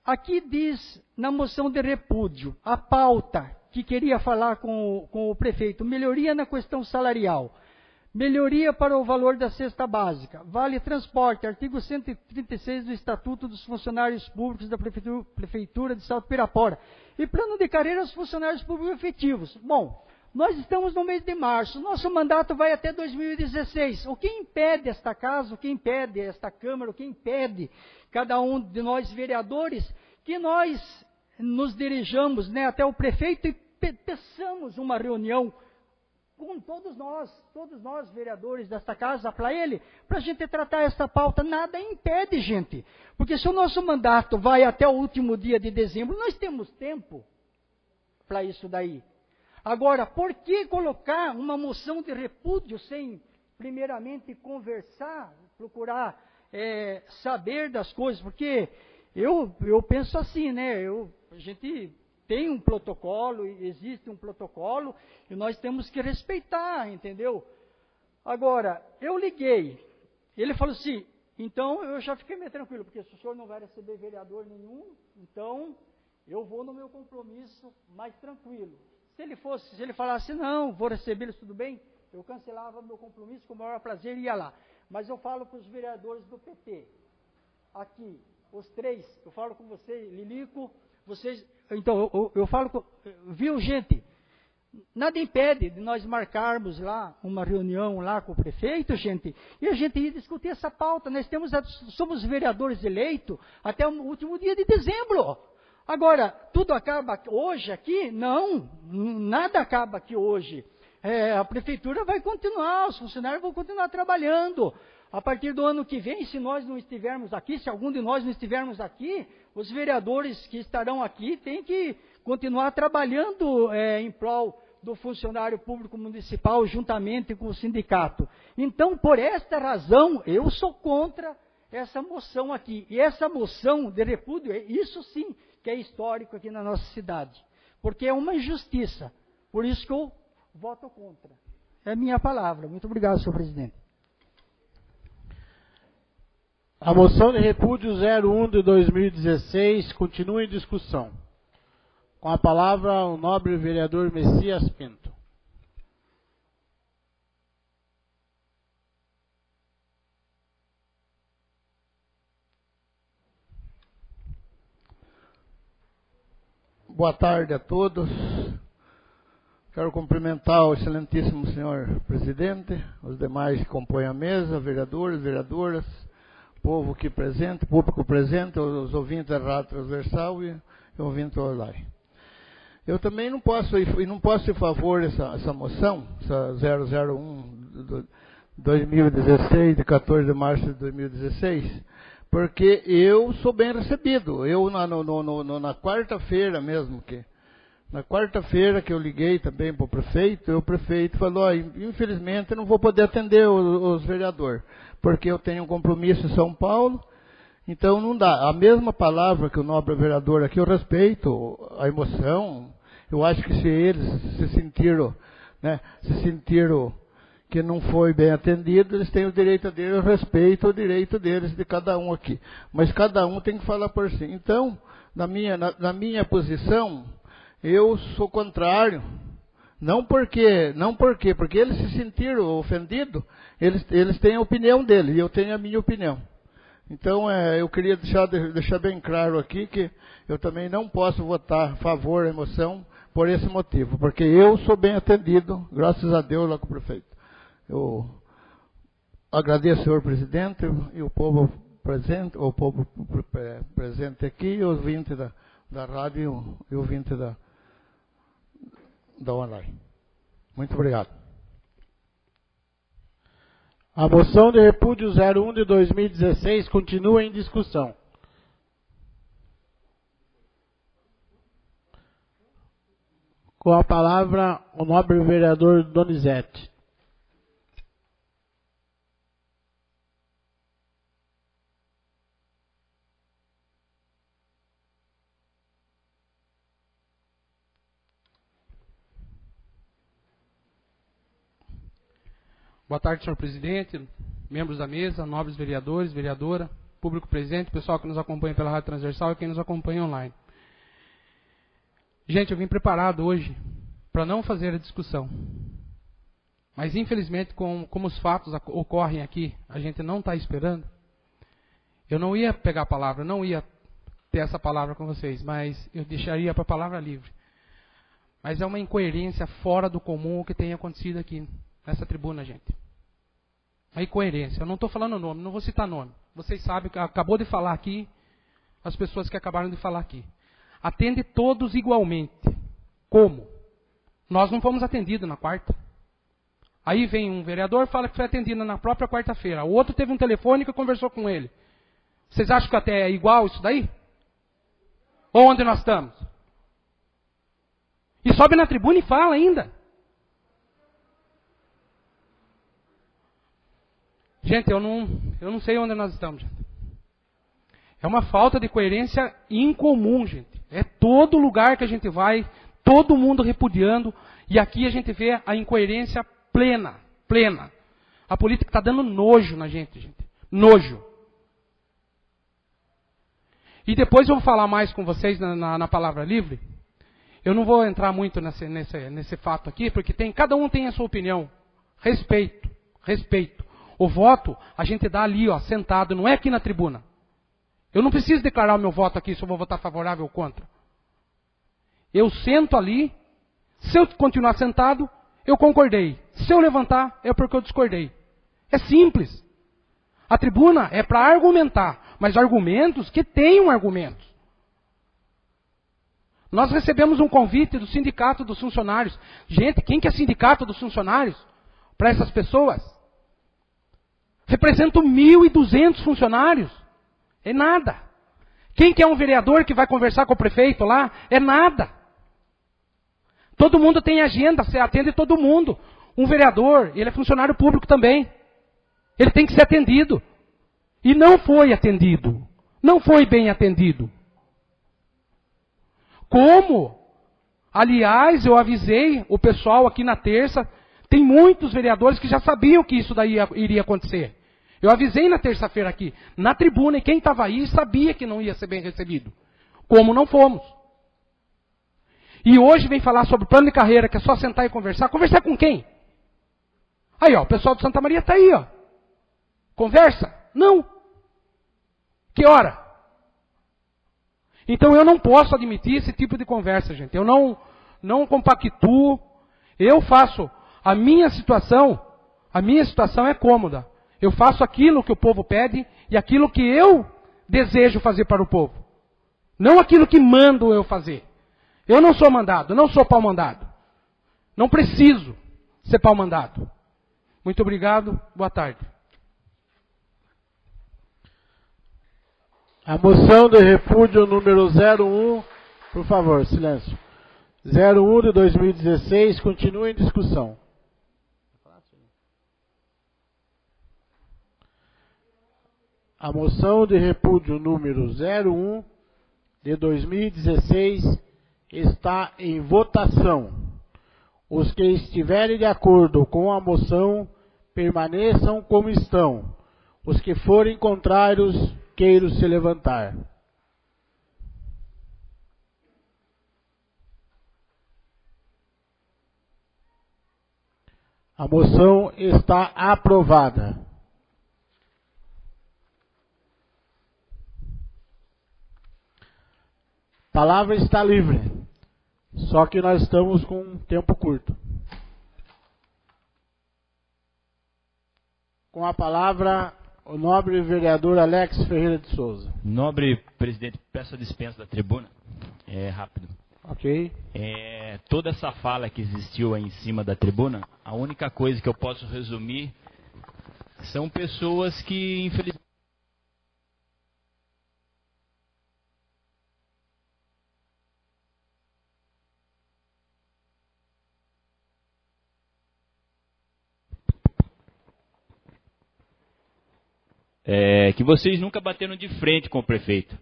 Aqui diz, na moção de repúdio, a pauta que queria falar com o prefeito, melhoria na questão salarial, melhoria para o valor da cesta básica, vale transporte, artigo 136 do Estatuto dos Funcionários Públicos da Prefeitura de Salto Pirapora, e plano de carreira aos funcionários públicos efetivos. Bom, nós estamos no mês de março, nosso mandato vai até 2016. O que impede esta casa, o que impede esta Câmara, o que impede cada um de nós vereadores, que nós nos dirijamos, né, até o prefeito e peçamos uma reunião com todos nós vereadores desta casa, para ele, para a gente tratar esta pauta. Nada impede, gente. Porque se o nosso mandato vai até o último dia de dezembro, nós temos tempo para isso daí. Agora, por que colocar uma moção de repúdio sem, primeiramente, conversar, procurar saber das coisas? Porque eu penso assim, né? A gente tem um protocolo, existe um protocolo, e nós temos que respeitar, entendeu? Agora, eu liguei, ele falou assim, então eu já fiquei meio tranquilo, porque se o senhor não vai receber vereador nenhum, então eu vou no meu compromisso mais tranquilo. Se ele falasse, não, vou receber eles, tudo bem, eu cancelava meu compromisso com o maior prazer e ia lá. Mas eu falo para os vereadores do PT, aqui, os três, eu falo com você, Lilico, vocês, então, eu falo, viu, gente, nada impede de nós marcarmos lá uma reunião lá com o prefeito, gente, e a gente ir discutir essa pauta. Nós somos vereadores eleitos até o último dia de dezembro. Agora, tudo acaba hoje aqui? Não, nada acaba aqui hoje. A prefeitura vai continuar, os funcionários vão continuar trabalhando. A partir do ano que vem, se nós não estivermos aqui, se algum de nós não estivermos aqui, os vereadores que estarão aqui têm que continuar trabalhando em prol do funcionário público municipal, juntamente com o sindicato. Então, por esta razão, eu sou contra essa moção aqui. E essa moção de repúdio, isso sim que é histórico aqui na nossa cidade. Porque é uma injustiça. Por isso que eu voto contra. É a minha palavra. Muito obrigado, senhor presidente. A moção de repúdio 01 de 2016 continua em discussão. Com a palavra, o nobre vereador Messias Pinto. Boa tarde a todos. Quero cumprimentar o excelentíssimo senhor presidente, os demais que compõem a mesa, vereadores, vereadoras, povo aqui presente, público presente, os ouvintes da Rádio Transversal e ouvintes online. Eu também não posso ir favor essa moção, essa 001 2016, de 14 de março de 2016, porque eu sou bem recebido. Eu na quarta-feira mesmo, na quarta-feira que eu liguei também para o prefeito falou, infelizmente eu não vou poder atender os vereadores, porque eu tenho um compromisso em São Paulo, então não dá. A mesma palavra que o nobre vereador aqui, eu respeito a emoção, eu acho que se eles se sentiram que não foi bem atendido, eles têm o direito deles, eu respeito o direito deles, de cada um aqui. Mas cada um tem que falar por si. Então, na minha posição, eu sou contrário. Porque eles se sentiram ofendidos, eles têm a opinião deles, e eu tenho a minha opinião. Então, eu queria deixar bem claro aqui que eu também não posso votar a favor da moção por esse motivo, porque eu sou bem atendido, graças a Deus, lá com o prefeito. Eu agradeço ao senhor presidente e o povo presente aqui, e os ouvintes da rádio e ouvintes da online. Muito obrigado. A moção de repúdio 01 de 2016 continua em discussão. Com a palavra, o nobre vereador Donizete. Boa tarde, senhor presidente, membros da mesa, nobres vereadores, vereadora, público presente, pessoal que nos acompanha pela Rádio Transversal e quem nos acompanha online. Gente, eu vim preparado hoje para não fazer a discussão. Mas, infelizmente, como os fatos ocorrem aqui, a gente não está esperando. Eu não ia pegar a palavra, não ia ter essa palavra com vocês, mas eu deixaria para a palavra livre. Mas é uma incoerência fora do comum o que tem acontecido aqui nessa tribuna, gente. Uma incoerência. Eu não estou falando nome, não vou citar nome. Vocês sabem que acabou de falar aqui, as pessoas que acabaram de falar aqui. Atende todos igualmente. Como? Nós não fomos atendidos na quarta. Aí vem um vereador e fala que foi atendido na própria quarta-feira. O outro teve um telefone que conversou com ele. Vocês acham que até é igual isso daí? Ou onde nós estamos? E sobe na tribuna e fala ainda. Gente, eu não sei onde nós estamos, gente. É uma falta de coerência incomum, gente. É todo lugar que a gente vai, todo mundo repudiando, e aqui a gente vê a incoerência plena. A política está dando nojo na gente. Nojo. E depois eu vou falar mais com vocês na palavra livre. Eu não vou entrar muito nesse fato aqui, porque cada um tem a sua opinião. Respeito. O voto a gente dá ali, ó, sentado, não é aqui na tribuna. Eu não preciso declarar o meu voto aqui se eu vou votar favorável ou contra. Eu sento ali, se eu continuar sentado, eu concordei. Se eu levantar, é porque eu discordei. É simples. A tribuna é para argumentar, mas argumentos que tenham argumentos. Nós recebemos um convite do sindicato dos funcionários. Gente, quem que é sindicato dos funcionários? Para essas pessoas? Representam 1.200 funcionários. É nada. Quem que é um vereador que vai conversar com o prefeito lá? É nada. Todo mundo tem agenda, você atende todo mundo. Um vereador, ele é funcionário público também. Ele tem que ser atendido. E não foi atendido. Não foi bem atendido. Como? Aliás, eu avisei o pessoal aqui na terça. Tem muitos vereadores que já sabiam que isso daí iria acontecer. Eu avisei na terça-feira aqui, na tribuna, e quem estava aí sabia que não ia ser bem recebido. Como não fomos. E hoje vem falar sobre plano de carreira, que é só sentar e conversar. Conversar com quem? Aí, ó, o pessoal do Santa Maria está aí, ó. Conversa? Não. Que hora? Então eu não posso admitir esse tipo de conversa, gente. Eu não compactuo. Eu faço a minha situação é cômoda. Eu faço aquilo que o povo pede e aquilo que eu desejo fazer para o povo. Não aquilo que mando eu fazer. Eu não sou mandado, não sou pau-mandado. Não preciso ser pau-mandado. Muito obrigado, boa tarde. A moção de repúdio número 01, por favor, silêncio. 01 de 2016, continua em discussão. A moção de repúdio número 01 de 2016 está em votação. Os que estiverem de acordo com a moção permaneçam como estão. Os que forem contrários, queiram se levantar. A moção está aprovada. A palavra está livre, só que nós estamos com um tempo curto. Com a palavra, o nobre vereador Alex Ferreira de Souza. Nobre presidente, peço a dispensa da tribuna. É rápido. Ok. Toda essa fala que existiu aí em cima da tribuna, a única coisa que eu posso resumir são pessoas que, infelizmente, que vocês nunca bateram de frente com o prefeito.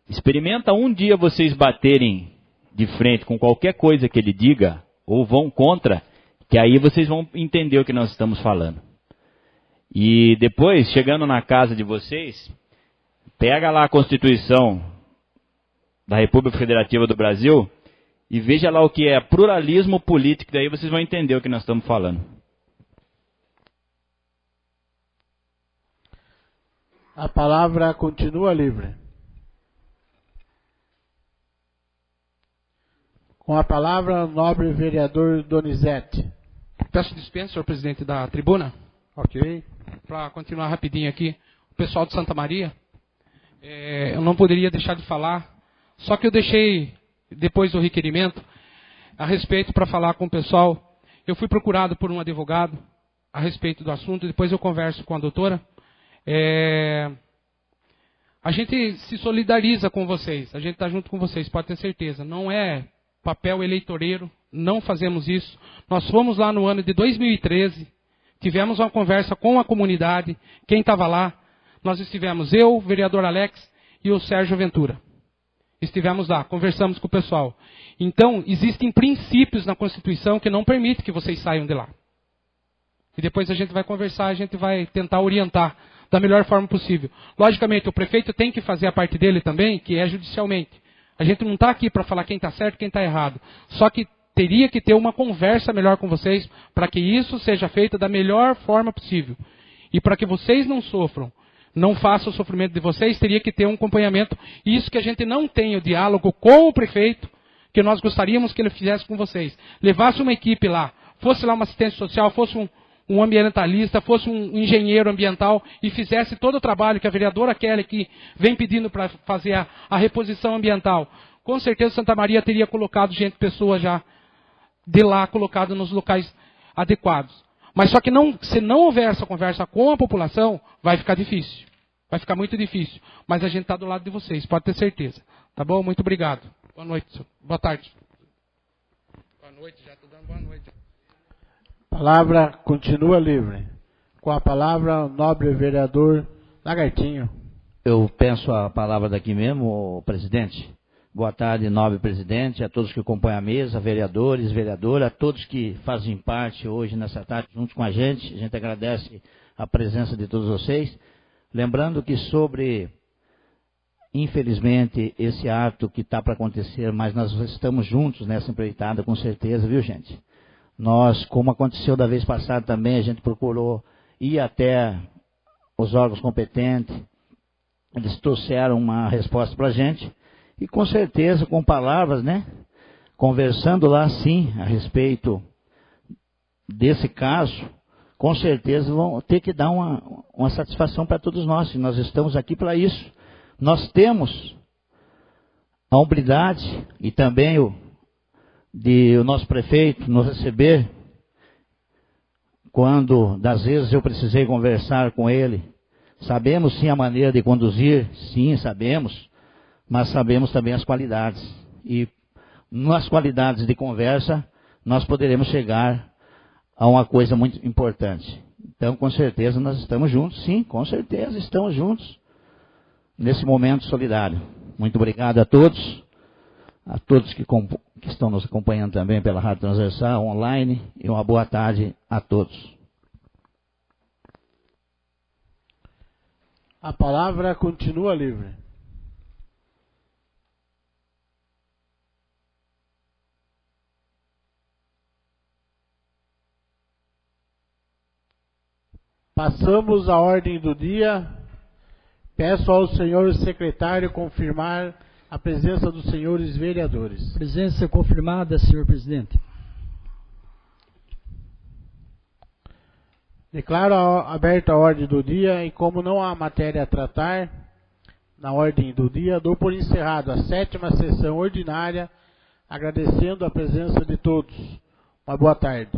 Experimenta um dia vocês baterem de frente com qualquer coisa que ele diga, ou vão contra, que aí vocês vão entender o que nós estamos falando. E depois, chegando na casa de vocês, pega lá a Constituição da República Federativa do Brasil e veja lá o que é pluralismo político, daí vocês vão entender o que nós estamos falando. A palavra continua livre. Com a palavra, o nobre vereador Donizete. Peço dispensa, senhor presidente da tribuna. Ok. Para continuar rapidinho aqui, o pessoal de Santa Maria, eu não poderia deixar de falar, só que eu deixei, depois do requerimento, a respeito para falar com o pessoal. Eu fui procurado por um advogado, a respeito do assunto, depois eu converso com a doutora. A gente se solidariza com vocês, a gente está junto com vocês, pode ter certeza. Não é papel eleitoreiro, não fazemos isso. Nós fomos lá no ano de 2013, tivemos uma conversa com a comunidade, quem estava lá, nós estivemos eu, o vereador Alex e o Sérgio Ventura. Estivemos lá, conversamos com o pessoal. Então, existem princípios na Constituição que não permitem que vocês saiam de lá. E depois a gente vai conversar, a gente vai tentar orientar da melhor forma possível. Logicamente, o prefeito tem que fazer a parte dele também, que é judicialmente. A gente não está aqui para falar quem está certo e quem está errado. Só que teria que ter uma conversa melhor com vocês para que isso seja feito da melhor forma possível. E para que vocês não sofram, não façam o sofrimento de vocês, teria que ter um acompanhamento. Isso que a gente não tem o diálogo com o prefeito, que nós gostaríamos que ele fizesse com vocês. Levasse uma equipe lá, fosse lá uma assistente social, fosse um ambientalista, fosse um engenheiro ambiental e fizesse todo o trabalho que a vereadora Kelly que vem pedindo para fazer a reposição ambiental. Com certeza Santa Maria teria colocado pessoas já de lá, colocado nos locais adequados. Mas só que se não houver essa conversa com a população, vai ficar difícil. Vai ficar muito difícil. Mas a gente está do lado de vocês, pode ter certeza. Tá bom? Muito obrigado. Boa noite, senhor. Boa tarde. Boa noite, já estou dando boa noite. A palavra continua livre. Com a palavra, o nobre vereador Lagartinho. Eu peço a palavra daqui mesmo, presidente. Boa tarde, nobre presidente, a todos que acompanham a mesa, vereadores, vereadora, a todos que fazem parte hoje nessa tarde junto com a gente. A gente agradece a presença de todos vocês. Lembrando que infelizmente, esse ato que está para acontecer, mas nós estamos juntos nessa empreitada, com certeza, viu, gente? Nós, como aconteceu da vez passada também, a gente procurou ir até os órgãos competentes, eles trouxeram uma resposta para a gente, e com certeza, com palavras, né? Conversando lá, sim, a respeito desse caso, com certeza vão ter que dar uma satisfação para todos nós, e nós estamos aqui para isso. Nós temos a hombridade e também o nosso prefeito nos receber, quando das vezes eu precisei conversar com ele. Sabemos sim a maneira de conduzir, sim, sabemos, mas sabemos também as qualidades. E nas qualidades de conversa, nós poderemos chegar a uma coisa muito importante. Então, com certeza, nós estamos juntos, sim, com certeza, estamos juntos nesse momento solidário. Muito obrigado a todos que estão nos acompanhando também pela Rádio Transversal, online, e uma boa tarde a todos. A palavra continua livre. Passamos à ordem do dia. Peço ao senhor secretário confirmar a presença dos senhores vereadores. Presença confirmada, senhor presidente. Declaro aberta a ordem do dia e, como não há matéria a tratar na ordem do dia, dou por encerrado a 7ª sessão ordinária, agradecendo a presença de todos. Uma boa tarde.